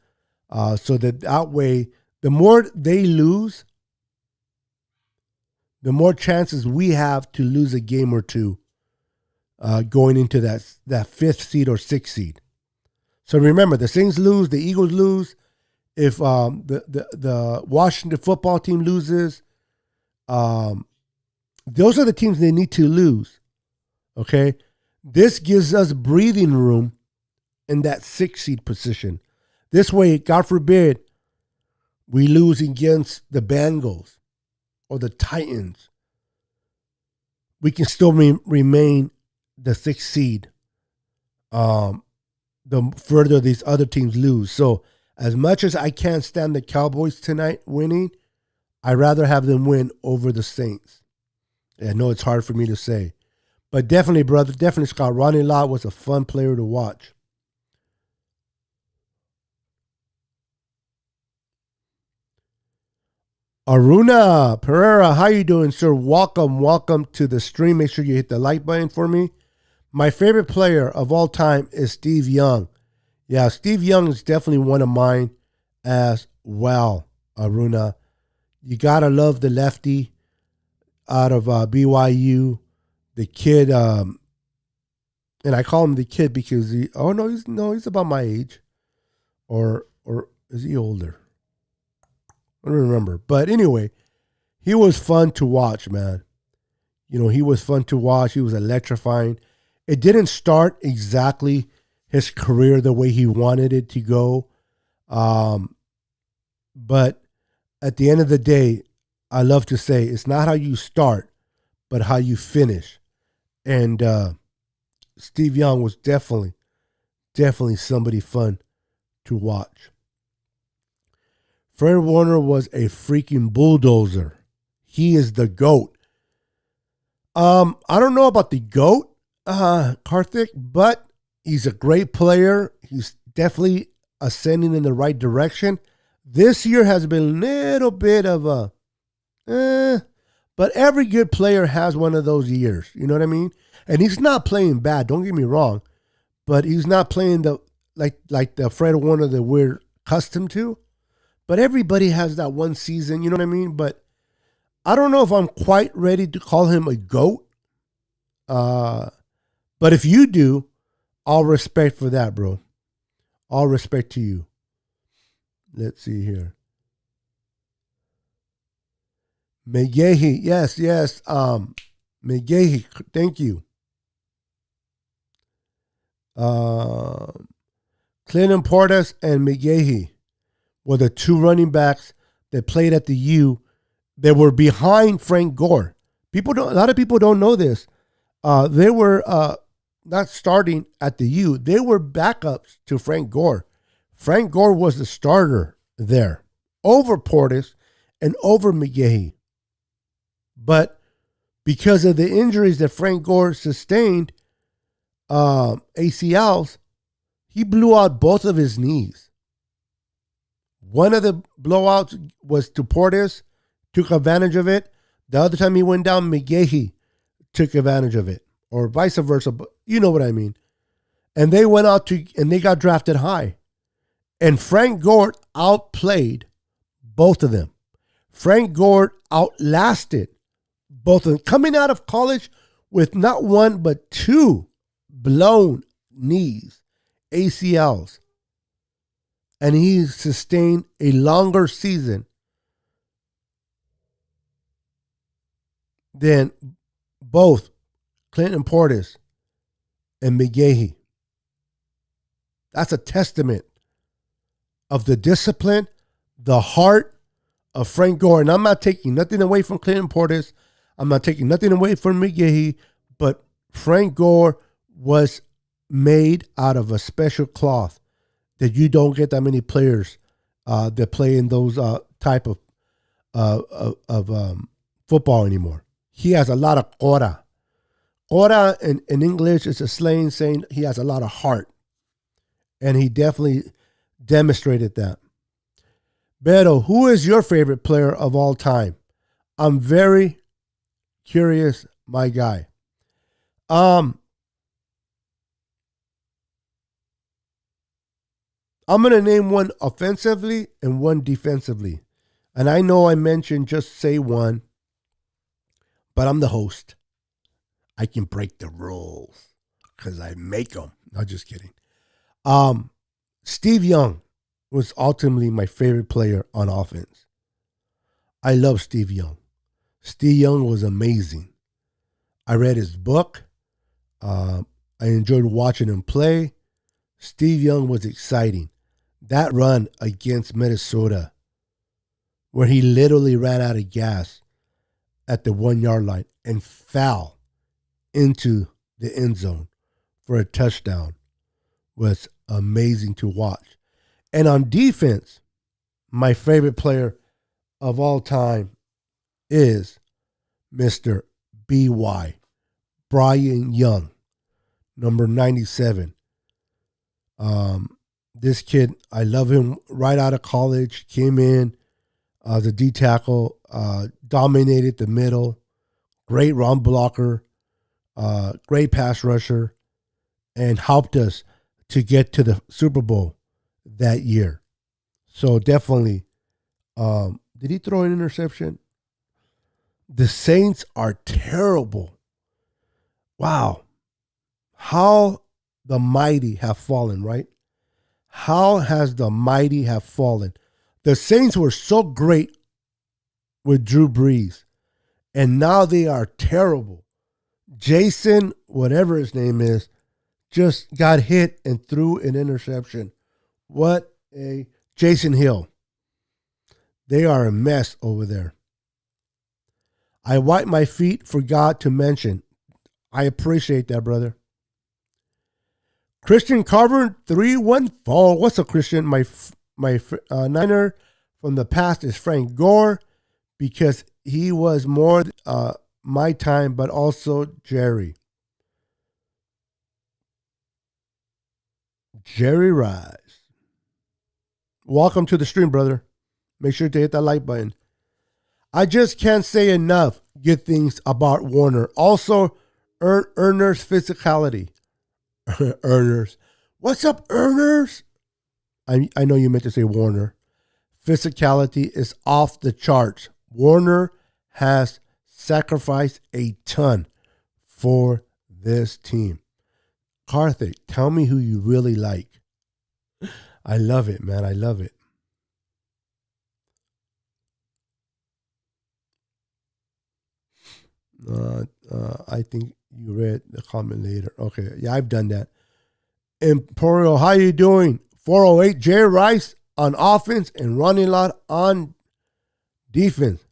So that way, the more they lose, the more chances we have to lose a game or two going into that fifth seed or sixth seed. So remember, the Saints lose, the Eagles lose. If the Washington football team loses, those are the teams they need to lose. Okay? This gives us breathing room in that sixth seed position. This way, God forbid, we lose against the Bengals or the Titans. We can still remain the sixth seed. The further these other teams lose. So as much as I can't stand the Cowboys tonight winning, I'd rather have them win over the Saints. I know it's hard for me to say. But definitely, brother, definitely, Scott, Ronnie Lott was a fun player to watch. Aruna Pereira, how you doing, sir? Welcome to the stream. Make sure you hit the like button for me. My favorite player of all time is Steve Young. Yeah, Steve Young is definitely one of mine as well, Aruna. You got to love the lefty out of BYU. The kid, and I call him the kid because he's about my age. Or is he older? I don't remember. But anyway, he was fun to watch, man. He was fun to watch. He was electrifying. It didn't start exactly his career the way he wanted it to go. But at the end of the day, I love to say it's not how you start, but how you finish. And Steve Young was definitely somebody fun to watch. Fred Warner was a freaking bulldozer. He is the GOAT. I don't know about the GOAT, Karthik, but he's a great player. He's definitely ascending in the right direction. This year has been a little bit of but every good player has one of those years. You know what I mean? And he's not playing bad. Don't get me wrong, but he's not playing like the Fred Warner that we're accustomed to. But everybody has that one season. You know what I mean? But I don't know if I'm quite ready to call him a GOAT. But if you do, all respect for that, bro. All respect to you. Let's see here. McGahee, yes. McGahee, thank you. Clinton Portis and McGahee were the two running backs that played at the U that were behind Frank Gore. A lot of people don't know this. They were not starting at the U. They were backups to Frank Gore. Frank Gore was the starter there over Portis and over McGahee. But because of the injuries that Frank Gore sustained, ACLs, he blew out both of his knees. One of the blowouts was to Portis, took advantage of it. The other time he went down, McGahee took advantage of it, or vice versa. But you know what I mean. And they went out and they got drafted high. And Frank Gore outplayed both of them. Frank Gore outlasted both of them, coming out of college with not one but two blown knees, ACLs. And he sustained a longer season than both Clinton Portis and McGahee. That's a testament of the discipline, the heart Frank Gore, and I'm not taking nothing away from Clinton Portis. I'm not taking nothing away from McGahee, but Frank Gore was made out of a special cloth that you don't get that many players that play in those type of football anymore. He has a lot of cora. Cora in English is a slang saying he has a lot of heart. And he definitely demonstrated that. Beto, who is your favorite player of all time? I'm very curious, my guy. I'm going to name one offensively and one defensively. And I know I mentioned just say one, but I'm the host. I can break the rules because I make them. No, just kidding. Steve Young was ultimately my favorite player on offense. I love Steve Young. Steve Young was amazing. I read his book. I enjoyed watching him play. Steve Young was exciting. That run against Minnesota, where he literally ran out of gas at the 1 yard line and fell into the end zone for a touchdown, was amazing to watch. And on defense, my favorite player of all time is Mr. B.Y. Brian Young, number 97. This kid, I love him right out of college, came in as a D tackle, dominated the middle, great run blocker, great pass rusher, and helped us to get to the Super Bowl that year. So definitely, did he throw an interception? The Saints are terrible. Wow. How the mighty have fallen, right? How has the mighty have fallen? The Saints were so great with Drew Brees, and now they are terrible. Jason, whatever his name is, just got hit and threw an interception. What a Jason Hill. They are a mess over there. I wiped my feet, forgot to mention. I appreciate that, brother. Christian Carver 314. What's up, Christian? My Niner from the past is Frank Gore because he was more my time, but also Jerry. Jerry Rise. Welcome to the stream, brother. Make sure to hit that like button. I just can't say enough good things about Warner. Also, Earner's physicality. Earners. What's up, Earners? I know you meant to say Warner. Physicality is off the charts. Warner has sacrificed a ton for this team. Karthik, tell me who you really like. I love it, man. I love it. I think you read the comment later. Okay, yeah, I've done that. Emporio, how you doing? 408, Jay Rice on offense and running lot on defense.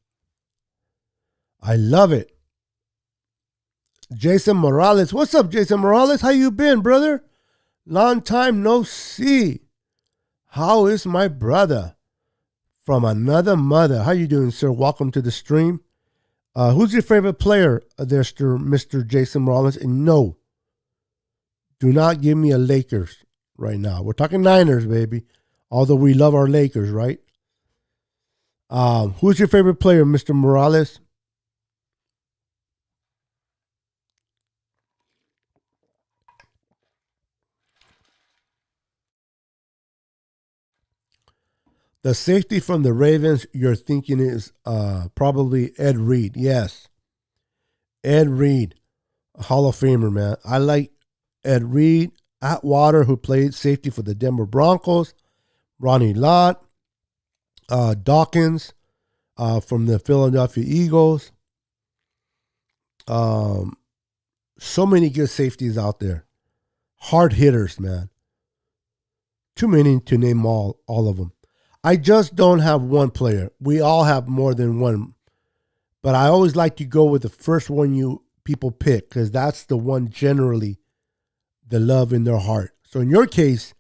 I love it. Jason Morales, what's up, Jason Morales? How you been, brother? Long time no see. How is my brother? From another mother. How you doing, sir? Welcome to the stream. Who's your favorite player, Mr. Jason Rollins? And no, do not give me a Lakers right now. We're talking Niners, baby. Although we love our Lakers, right? Who's your favorite player, Mr. Morales? The safety from the Ravens, you're thinking is probably Ed Reed. Yes. Ed Reed, a Hall of Famer, man. I like Ed Reed, Atwater, who played safety for the Denver Broncos, Ronnie Lott, Dawkins from the Philadelphia Eagles. So many good safeties out there. Hard hitters, man. Too many to name all of them. I just don't have one player. We all have more than one. But I always like to go with the first one you people pick because that's the one generally the love in their heart. So in your case,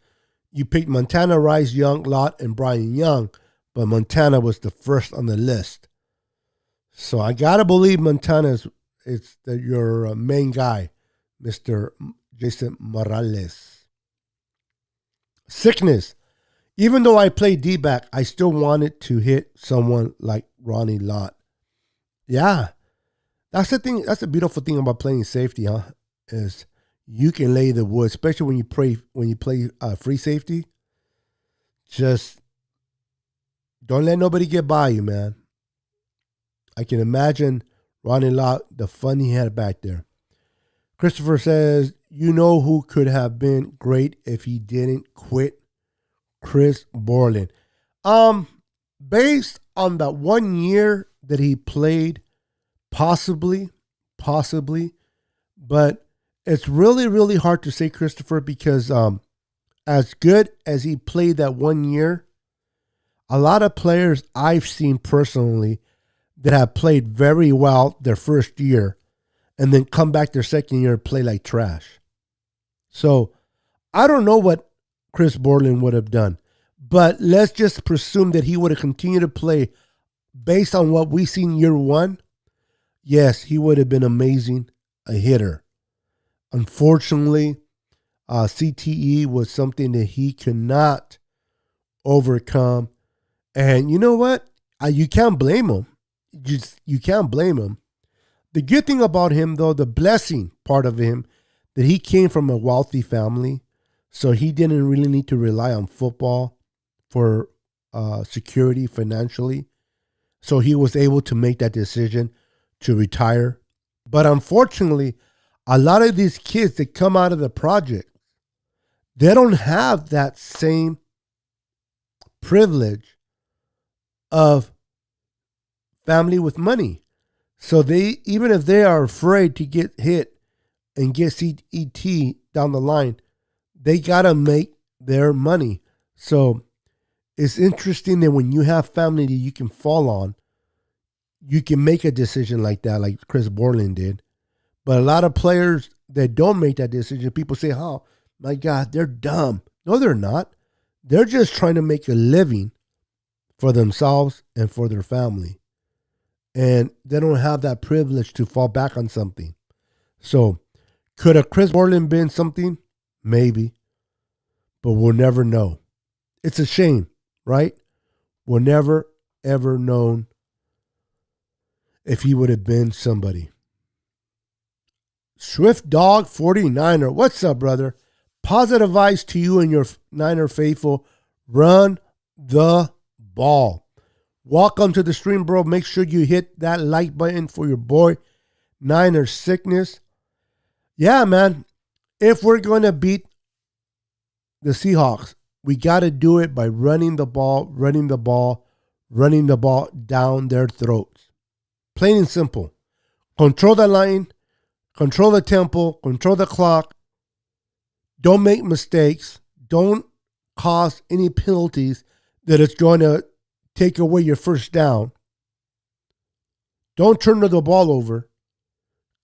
you picked Montana, Rice, Young, Lott, and Brian Young, but Montana was the first on the list. So I gotta believe Montana is your main guy, Mr. Jason Morales. Sickness. Even though I played D-back, I still wanted to hit someone like Ronnie Lott. Yeah, that's the thing. That's the beautiful thing about playing safety, huh? Is you can lay the wood, especially when you play free safety. Just don't let nobody get by you, man. I can imagine Ronnie Lott, the fun he had back there. Christopher says, you know who could have been great if he didn't quit? Chris Borland. Based on that 1 year that he played, possibly, but it's really, really hard to say, Christopher, because as good as he played that 1 year, a lot of players I've seen personally that have played very well their first year and then come back their second year and play like trash. So I don't know what Chris Borland would have done, but let's just presume that he would have continued to play based on what we seen year one. Yes, he would have been amazing, a hitter. Unfortunately, CTE was something that he could not overcome. And you know what? You can't blame him. You can't blame him. The good thing about him, though, the blessing part of him, that he came from a wealthy family, so he didn't really need to rely on football for security financially. So he was able to make that decision to retire. But unfortunately, a lot of these kids that come out of the project, they don't have that same privilege of family with money. So they, even if they are afraid to get hit and get CET down the line, they got to make their money. So it's interesting that when you have family that you can fall on, you can make a decision like that, like Chris Borland did. But a lot of players that don't make that decision, people say, oh, my God, they're dumb. No, they're not. They're just trying to make a living for themselves and for their family. And they don't have that privilege to fall back on something. So could a Chris Borland been something? Maybe. But we'll never know. It's a shame, right? We'll never, ever known if he would have been somebody. Swift Dog 49er. What's up, brother? Positive advice to you and your Niner faithful. Run the ball. Welcome to the stream, bro. Make sure you hit that like button for your boy, Niner Sickness. Yeah, man. If we're going to beat the Seahawks, we got to do it by running the ball down their throats. Plain and simple. Control the line, control the tempo, control the clock. Don't make mistakes. Don't cause any penalties that it's going to take away your first down. Don't turn the ball over.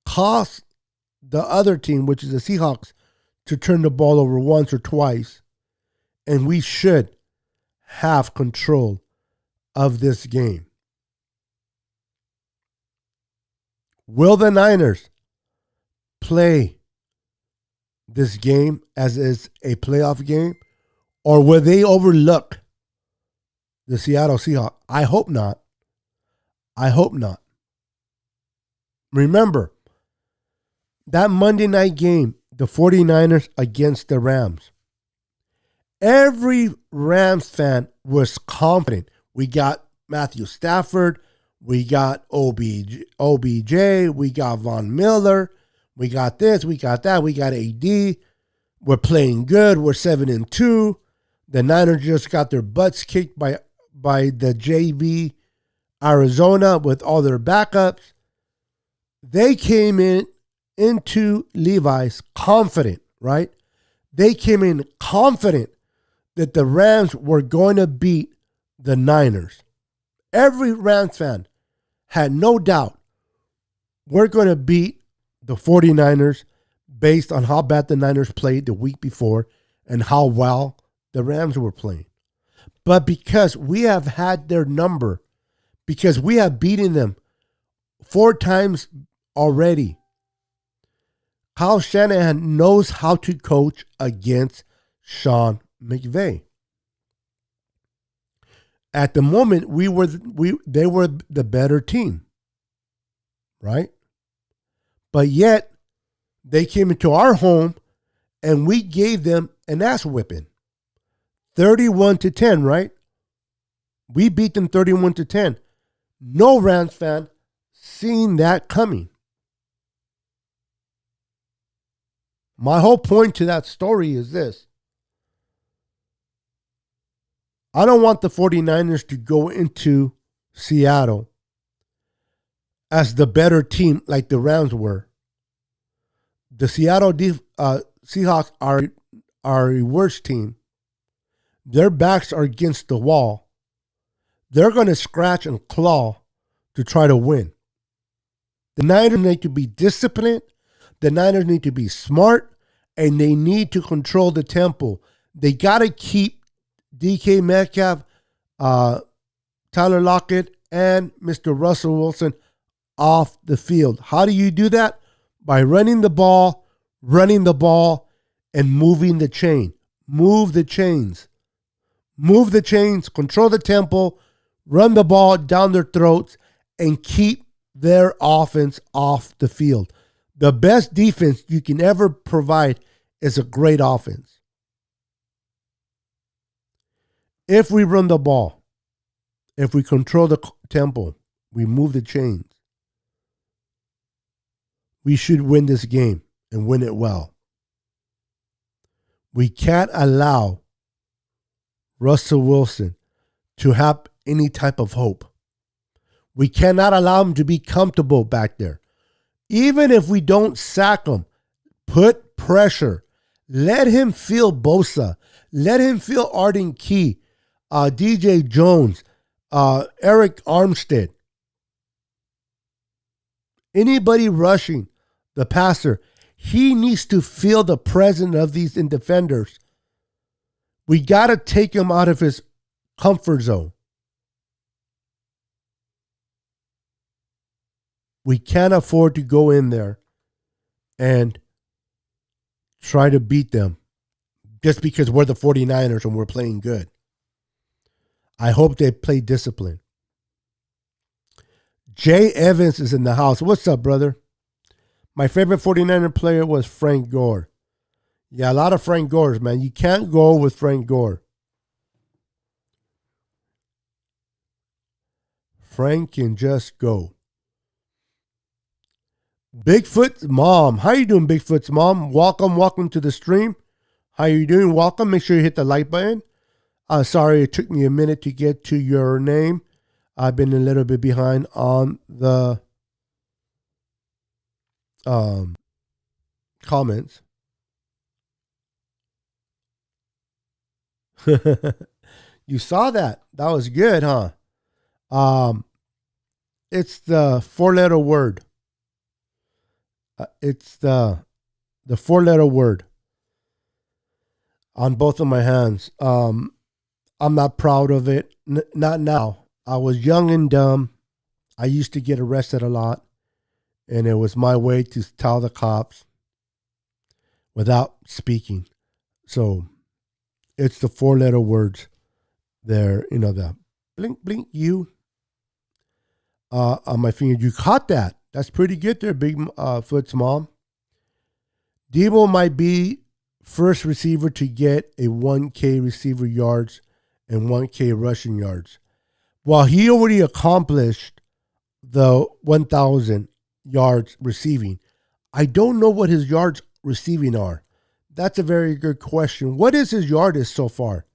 Cost the other team, which is the Seahawks, to turn the ball over once or twice. And we should have control of this game. Will the Niners play this game as is a playoff game? Or will they overlook the Seattle Seahawks? I hope not. I hope not. Remember, that Monday night game, the 49ers against the Rams. Every Rams fan was confident. We got Matthew Stafford. We got OBJ. We got Von Miller. We got this. We got that. We got AD. We're playing good. We're 7-2. The Niners just got their butts kicked by the JV Arizona with all their backups. They came into Levi's confident, right? They came in confident that the Rams were going to beat the Niners. Every Rams fan had no doubt we're going to beat the 49ers based on how bad the Niners played the week before and how well the Rams were playing. But because we have had their number, because we have beaten them 4 times already, Kyle Shanahan knows how to coach against Sean McVay. At the moment, they were the better team, right? But yet, they came into our home and we gave them an ass whipping. 31-10, right? We beat them 31-10. No Rams fan seen that coming. My whole point to that story is this. I don't want the 49ers to go into Seattle as the better team like the Rams were. The Seattle Seahawks are a worse team. Their backs are against the wall. They're going to scratch and claw to try to win. The Niners need to be disciplined. The Niners need to be smart. And they need to control the tempo. They got to keep DK Metcalf, Tyler Lockett, and Mr. Russell Wilson off the field. How do you do that? By running the ball, and moving the chain. Move the chains. Move the chains, control the tempo, run the ball down their throats, and keep their offense off the field. The best defense you can ever provide is a great offense. If we run the ball, if we control the tempo, we move the chains, we should win this game and win it well. We can't allow Russell Wilson to have any type of hope. We cannot allow him to be comfortable back there. Even if we don't sack him, put pressure. Let him feel Bosa. Let him feel Arden Key, DJ Jones, Eric Armstead. Anybody rushing the passer, he needs to feel the presence of these defenders. We got to take him out of his comfort zone. We can't afford to go in there and try to beat them just because we're the 49ers and we're playing good. I hope they play discipline. Jay Evans is in the house. What's up, brother? My favorite 49er player was Frank Gore. Yeah, a lot of Frank Gores, man. You can't go with Frank Gore. Frank can just go. Bigfoot's mom. How you doing, Bigfoot's mom? Welcome to the stream. How you doing? Welcome. Make sure you hit the like button. Sorry, it took me a minute to get to your name. I've been a little bit behind on the comments. You saw that. That was good, huh? It's the 4-letter word. It's the 4-letter word on both of my hands. I'm not proud of it. Not now. I was young and dumb. I used to get arrested a lot, and it was my way to tell the cops without speaking. So it's the 4-letter words there, the blink, blink, you on my finger. You caught that. That's pretty good there, Big Foot's mom. Debo might be first receiver to get a 1K receiver yards and 1K rushing yards. Well, he already accomplished the 1,000 yards receiving. I don't know what his yards receiving are. That's a very good question. What is his yardage so far?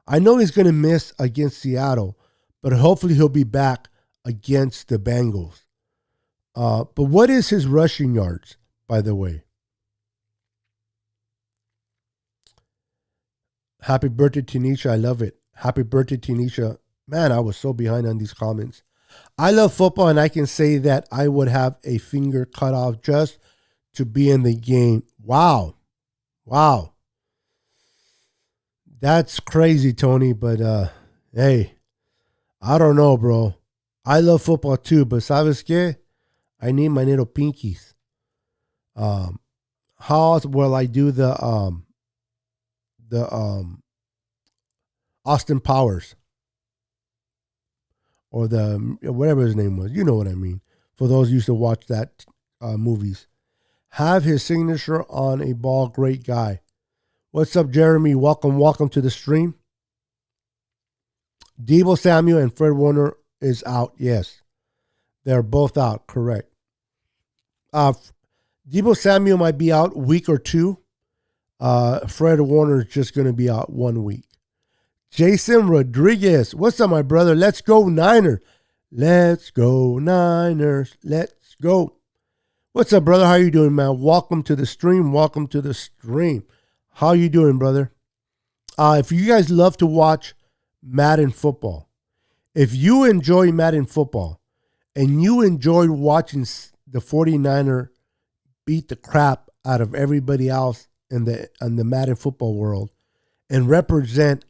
I know he's going to miss against Seattle, but hopefully he'll be back against the Bengals. But what is his rushing yards, by the way? Happy birthday, Tanisha. I love it. Happy birthday, Tanisha. Man, I was so behind on these comments. I love football, and I can say that I would have a finger cut off just to be in the game. Wow. Wow. That's crazy, Tony, but hey, I don't know, bro. I love football too, but ¿sabes qué? I need my little pinkies. How else will I do the Austin Powers or the whatever his name was? You know what I mean. For those who used to watch that movies, have his signature on a ball. Great guy. What's up, Jeremy? Welcome to the stream. Deebo Samuel and Fred Warner is out. Yes, they're both out. Correct. Deebo Samuel might be out a week or two. Fred Warner is just going to be out 1 week. Jason Rodriguez. What's up, my brother? Let's go Niners. Let's go Niners. Let's go. What's up, brother? How you doing, man? Welcome to the stream. How you doing, brother? If you guys love to watch Madden football, if you enjoy Madden football and you enjoy watching the 49er beat the crap out of everybody else in the Madden football world and represent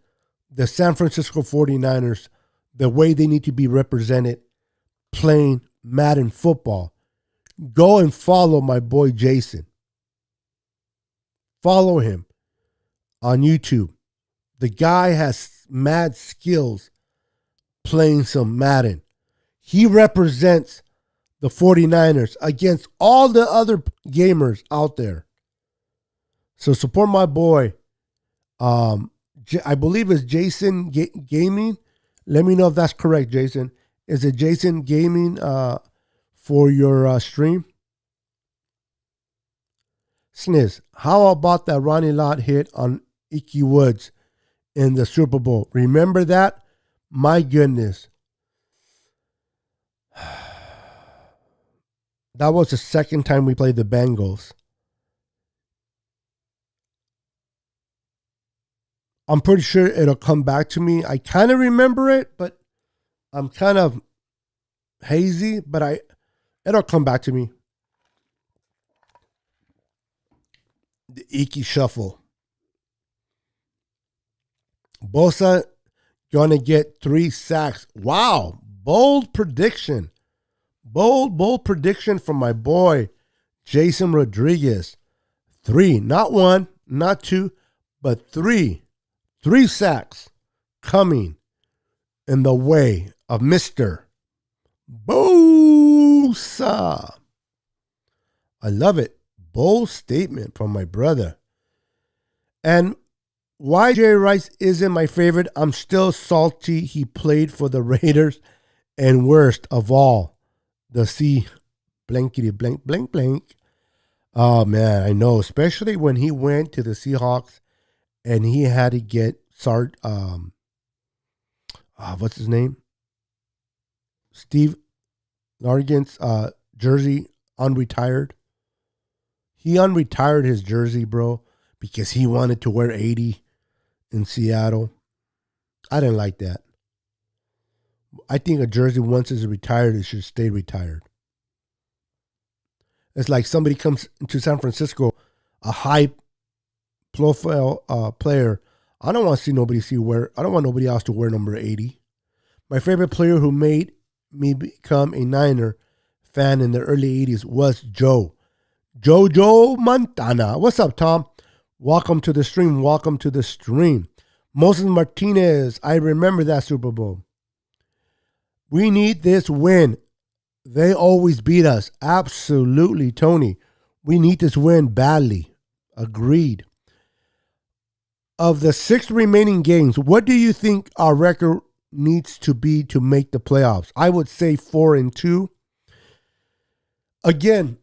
the San Francisco 49ers the way they need to be represented playing Madden football, go and follow my boy Jason. Follow him on YouTube. The guy has mad skills playing some Madden. He represents the 49ers against all the other gamers out there. So support my boy. I believe it's Jason Gaming. Let me know if that's correct, Jason. Is it Jason Gaming for your stream? Sniz, how about that Ronnie Lott hit on Ickey Woods in the Super Bowl? Remember that? My goodness. That was the second time we played the Bengals. I'm pretty sure it'll come back to me. I kind of remember it, but I'm kind of hazy, but it'll come back to me. The Ickey Shuffle. Bosa gonna get 3 sacks. Wow. Bold prediction. Bold prediction from my boy, Jason Rodriguez. 3, not 1, not 2, but 3. 3 sacks coming in the way of Mr. Bosa. I love it. Bold statement from my brother. And why Jerry Rice isn't my favorite, I'm still salty he played for the Raiders. And worst of all, the C blankety blank blank blank. Oh man, I know, especially when he went to the Seahawks and he had to get what's his name? Steve Largent's jersey unretired. He unretired his jersey, bro, because he wanted to wear 80 in Seattle. I didn't like that. I think a jersey, once it's retired, it should stay retired. It's like somebody comes to San Francisco, a high profile player. I don't want to see nobody I don't want nobody else to wear number 80. My favorite player who made me become a Niner fan in the early 80s was Joe Montana. What's up, Tom? Welcome to the stream. Moses Martinez. I remember that Super Bowl. We need this win. They always beat us. Absolutely, Tony. We need this win badly. Agreed. Of the 6 remaining games, what do you think our record needs to be to make the playoffs? I would say 4-2. Again,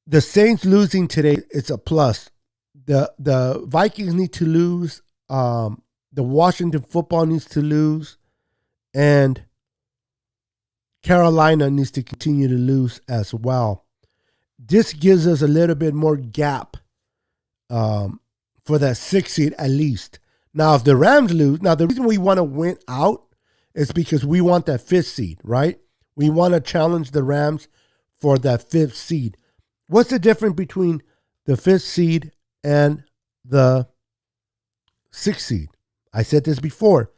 the Saints losing today, it's a plus. The Vikings need to lose. The Washington football needs to lose. And Carolina needs to continue to lose as well. This gives us a little bit more gap for that 6th seed at least. Now, if the Rams lose, now the reason we want to win out It's because we want that 5th seed, right? We want to challenge the Rams for that 5th seed. What's the difference between the 5th seed and the 6th seed? I said this before.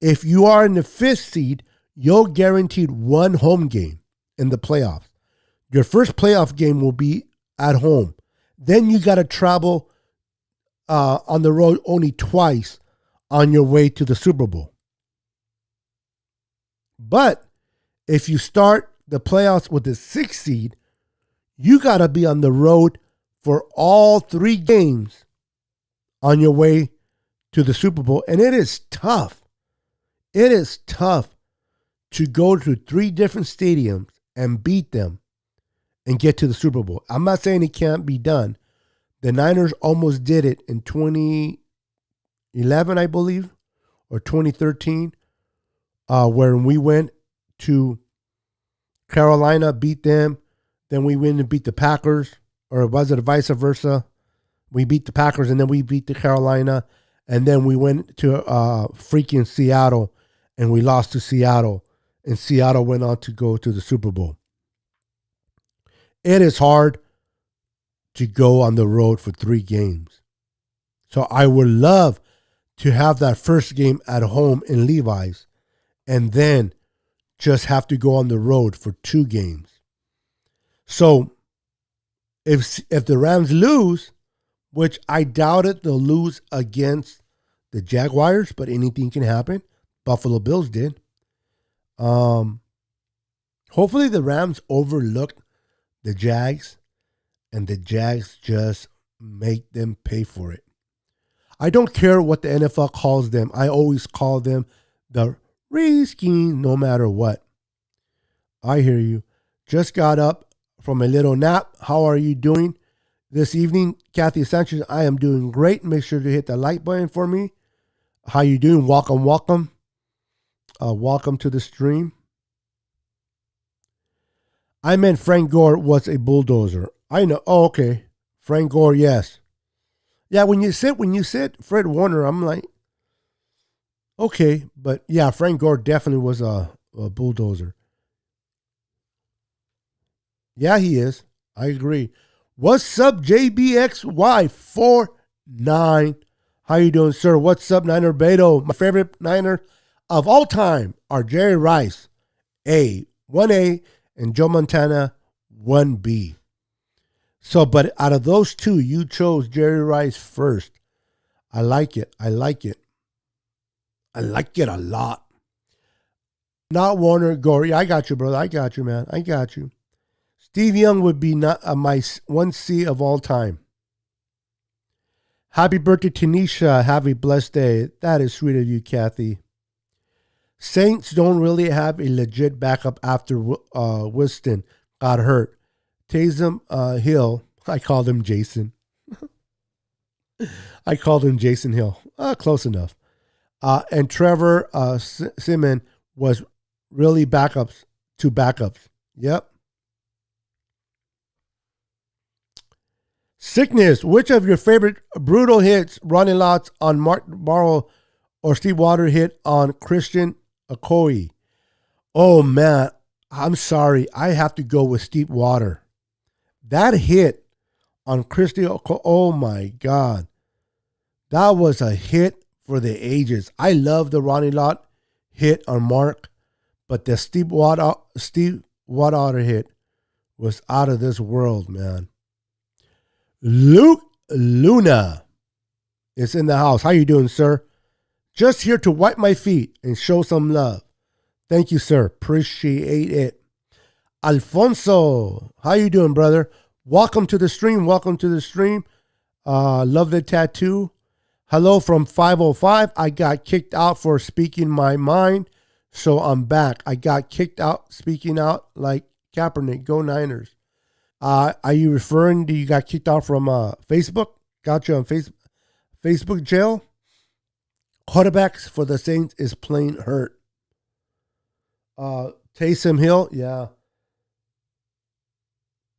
If you are in the 5th seed, you're guaranteed one home game in the playoffs. Your first playoff game will be at home. Then you got to travel on the road only twice on your way to the Super Bowl. But if you start the playoffs with the 6th seed, you got to be on the road for all 3 games on your way to the Super Bowl. And it is tough. It is tough to go to 3 different stadiums and beat them and get to the Super Bowl. I'm not saying it can't be done. The Niners almost did it in 2011, I believe, or 2013, where we went to Carolina, beat them. Then we went and beat the Packers, or was it vice versa? We beat the Packers, and then we beat the Carolina. And then we went to freaking Seattle, and we lost to Seattle. And Seattle went on to go to the Super Bowl. It is hard to go on the road for 3 games. So I would love to have that first game at home in Levi's and then just have to go on the road for 2 games. So if the Rams lose, which I doubt it, they'll lose against the Jaguars, but anything can happen. Buffalo Bills did. Hopefully the Rams overlook the Jags and the Jags just make them pay for it. I don't care what the NFL calls them. I always call them the Redskins no matter what. I hear you. Just got up from a little nap. How are you doing this evening? Kathy Sanchez, I am doing great. Make sure to hit the like button for me. How you doing? Welcome. Welcome to the stream. I meant Frank Gore was a bulldozer. I know. Oh, okay. Frank Gore, yes. Yeah, when you said Fred Warner, I'm like, okay. But yeah, Frank Gore definitely was a bulldozer. Yeah, he is. I agree. What's up, JBXY49? How you doing, sir? What's up, Niner Beto? My favorite Niner of all time are Jerry Rice, 1A, and Joe Montana, 1B. So, but out of those 2, you chose Jerry Rice first. I like it. I like it a lot. Not Warner, Gore. Yeah, I got you, brother. I got you, man. I got you. Steve Young would be not my 1C of all time. Happy birthday, Tanisha. Have a blessed day. That is sweet of you, Kathy. Saints don't really have a legit backup after Winston got hurt. Taysom Hill, I called him Jason. I called him Jason Hill. Close enough. And Trevor Simmons was really backups to backups. Yep. Sickness. Which of your favorite brutal hits, running lots on Mark Bavaro or Steve Water hit on Christian Okoye? Oh, man. I'm sorry. I have to go with Steve Water. That hit on Christian Okoye, oh, my God. That was a hit for the ages. I love the Ronnie Lott hit on Mark, but the Steve Water hit was out of this world, man. Luke Luna is in the house. How you doing, sir? Just here to wipe my feet and show some love. Thank you, sir. Appreciate it. Alfonso, how you doing, brother? Welcome to the stream. Welcome to the stream. Love the tattoo. Hello from 505. I got kicked out for speaking my mind, so I'm back. I got kicked out speaking out like Kaepernick. Go Niners. Are you referring to you got kicked out from Facebook? Got you on Facebook jail? Quarterbacks for the Saints is plain hurt. Taysom Hill, yeah.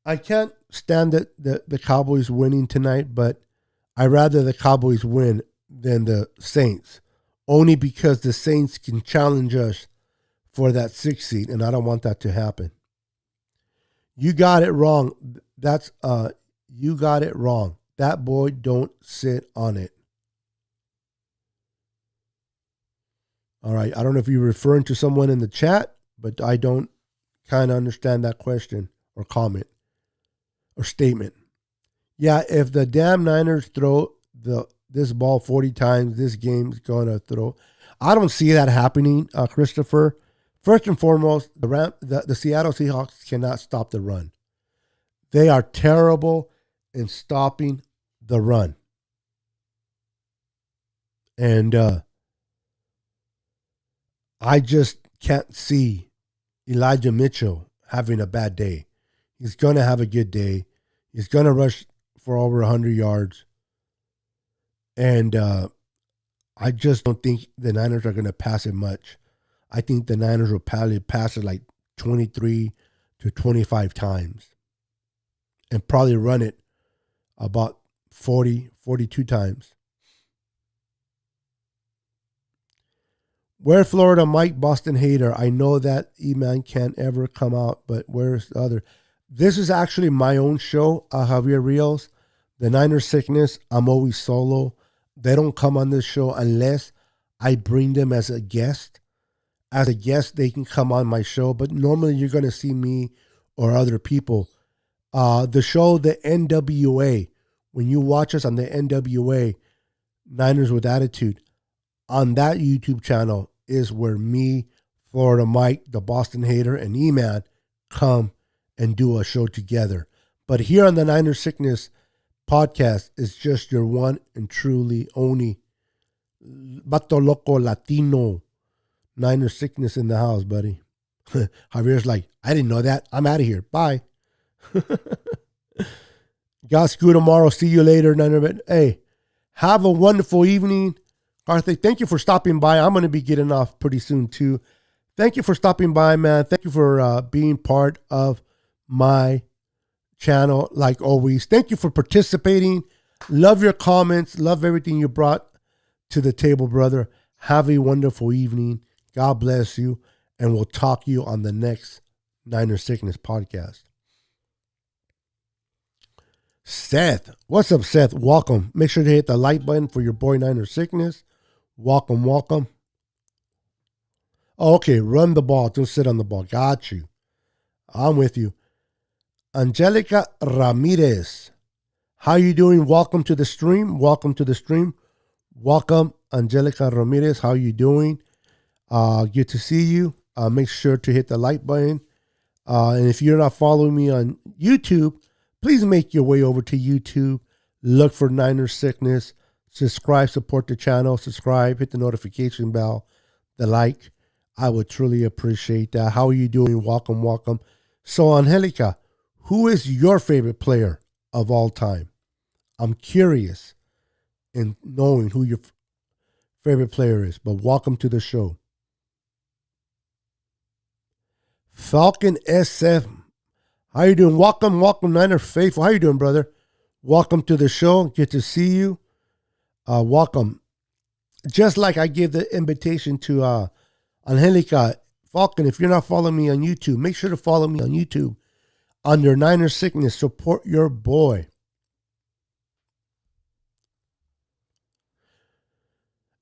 I can't stand the Cowboys winning tonight, but I'd rather the Cowboys win than the Saints. Only because the Saints can challenge us for that 6th seed, and I don't want that to happen. You got it wrong. You got it wrong. That boy don't sit on it. All right. I don't know if you're referring to someone in the chat, but I don't kind of understand that question or comment or statement. Yeah, if the damn Niners throw this ball 40 times, this game's going to throw. I don't see that happening, Christopher. First and foremost, the Seattle Seahawks cannot stop the run. They are terrible in stopping the run. And I just can't see Elijah Mitchell having a bad day. He's going to have a good day. He's going to rush for over 100 yards. And I just don't think the Niners are going to pass it much. I think the Niners will probably pass it like 23 to 25 times. And probably run it about 40, 42 times. Where Florida Mike Boston hater? I know that E-Man can't ever come out, but where's the other? This is actually my own show, Javier Rios. The Niners Sickness, I'm always solo. They don't come on this show unless I bring them as a guest. As a guest, they can come on my show, but normally you're going to see me or other people. The show, the NWA, when you watch us on the NWA, Niners with Attitude, on that YouTube channel is where me, Florida Mike, the Boston Hater, and E-Man come and do a show together. But here on the Niners Sickness podcast is just your one and truly only Vato Loco Latino Niners Sickness in the house, buddy. Javier's like, I didn't know that. I'm out of here. Bye. Got school tomorrow. See you later, Niner. Hey, have a wonderful evening. Arthur, thank you for stopping by. I'm going to be getting off pretty soon, too. Thank you for stopping by, man. Thank you for being part of my channel, like always. Thank you for participating. Love your comments. Love everything you brought to the table, brother. Have a wonderful evening. God bless you. And we'll talk to you on the next Niner Sickness podcast. Seth. What's up, Seth? Welcome. Make sure to hit the like button for your boy Niner Sickness. Welcome, welcome. Oh, okay, run the ball. Don't sit on the ball. Got you. I'm with you. Angelica Ramirez. How you doing? Welcome to the stream. Welcome to the stream. Welcome, Angelica Ramirez. How you doing? Good to see you. Make sure to hit the like button. And if you're not following me on YouTube, please make your way over to YouTube. Look for Niner Sickness. Subscribe, support the channel. Subscribe, hit the notification bell, the like. I would truly appreciate that. How are you doing? Welcome, welcome. So, Angelica, who is your favorite player of all time? I'm curious in knowing who your favorite player is, but welcome to the show. Falcon SF. How you doing? Welcome, welcome, Niner Faithful. How you doing, brother? Welcome to the show. Good to see you. Welcome. Just like I give the invitation to Angelica Falcon, if you're not following me on YouTube, make sure to follow me on YouTube under Niner Sickness. Support your boy.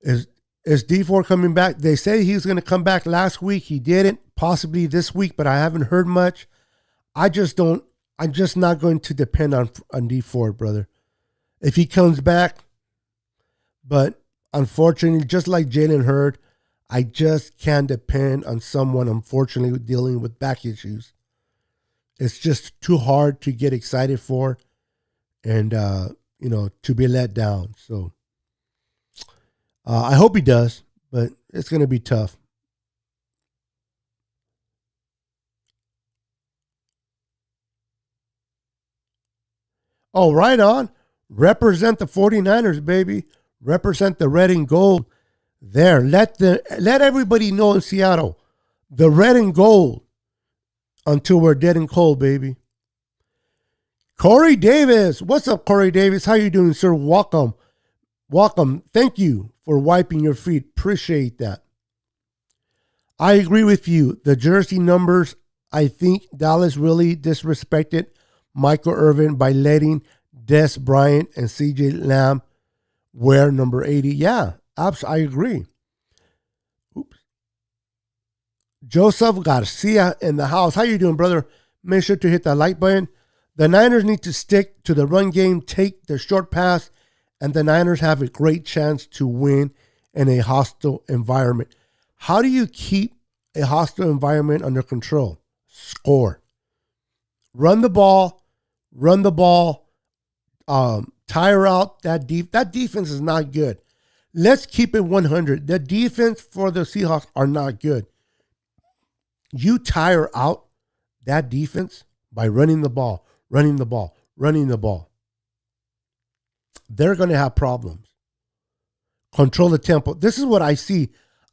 Is D4 coming back? They say he was going to come back last week. He didn't. Possibly this week, but I haven't heard much. I'm just not going to depend on D4, brother. If he comes back, but unfortunately, just like Jalen Hurd, I just can't depend on someone, unfortunately, dealing with back issues. It's just too hard to get excited for and, to be let down. So I hope he does, but it's going to be tough. Oh, right on. Represent the 49ers, baby. Represent the red and gold. There. Let everybody know in Seattle. The red and gold until we're dead and cold, baby. Corey Davis. What's up, Corey Davis? How you doing, sir? Welcome. Welcome. Thank you for wiping your feet. Appreciate that. I agree with you. The jersey numbers, I think Dallas really disrespected Michael Irvin by letting Des Bryant and CJ Lamb wear number 80. Yeah, I agree. Oops. Joseph Garcia in the house. How you doing, brother? Make sure to hit that like button. The Niners need to stick to the run game, take the short pass, and the Niners have a great chance to win in a hostile environment. How do you keep a hostile environment under control? Score. Run the ball. Tire out that that defense is not good. Let's keep it 100. The defense for the Seahawks are not good. You tire out that defense by running the ball. They're going to have problems. Control the tempo. This is what I see.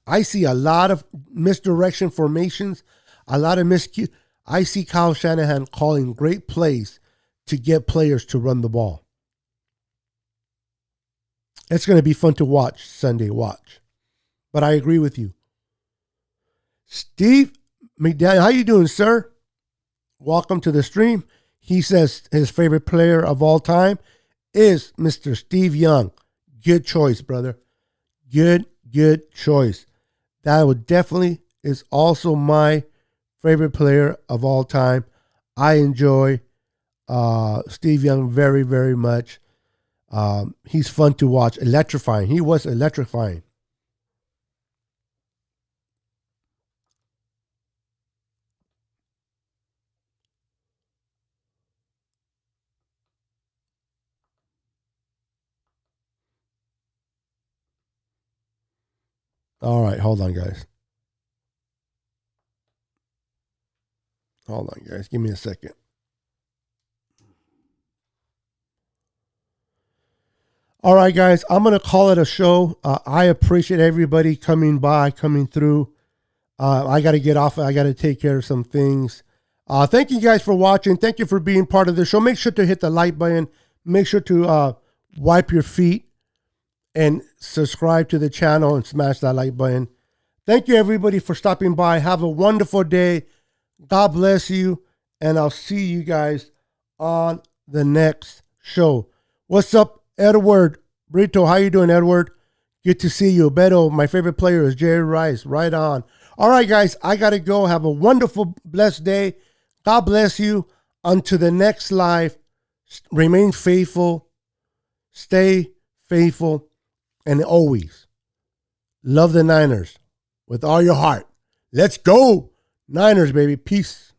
I see a lot of misdirection formations, a lot of miscue. I see Kyle Shanahan calling great plays to get players to run the ball. It's going to be fun to watch Sunday. Watch. But I agree with you. Steve McDaniel, how you doing, sir? Welcome to the stream. He says his favorite player of all time is Mr. Steve Young. Good choice, brother. Good choice. That would definitely is also my favorite player of all time. I enjoy Steve Young very, very much. He's fun to watch. Electrifying. He was electrifying. All right, hold on, guys. Hold on, guys. Give me a second. All right, guys. I'm going to call it a show. I appreciate everybody coming by, coming through. I got to get off. I got to take care of some things. Thank you guys for watching. Thank you for being part of the show. Make sure to hit the like button. Make sure to wipe your feet and subscribe to the channel and smash that like button. Thank you, everybody, for stopping by. Have a wonderful day. God bless you. And I'll see you guys on the next show. What's up, Edward Brito? How you doing, Edward? Good to see you. Beto, my favorite player is Jerry Rice. Right on. All right, guys, I got to go. Have a wonderful, blessed day. God bless you. Until the next live, remain faithful. Stay faithful. And always love the Niners with all your heart. Let's go, Niners, baby. Peace.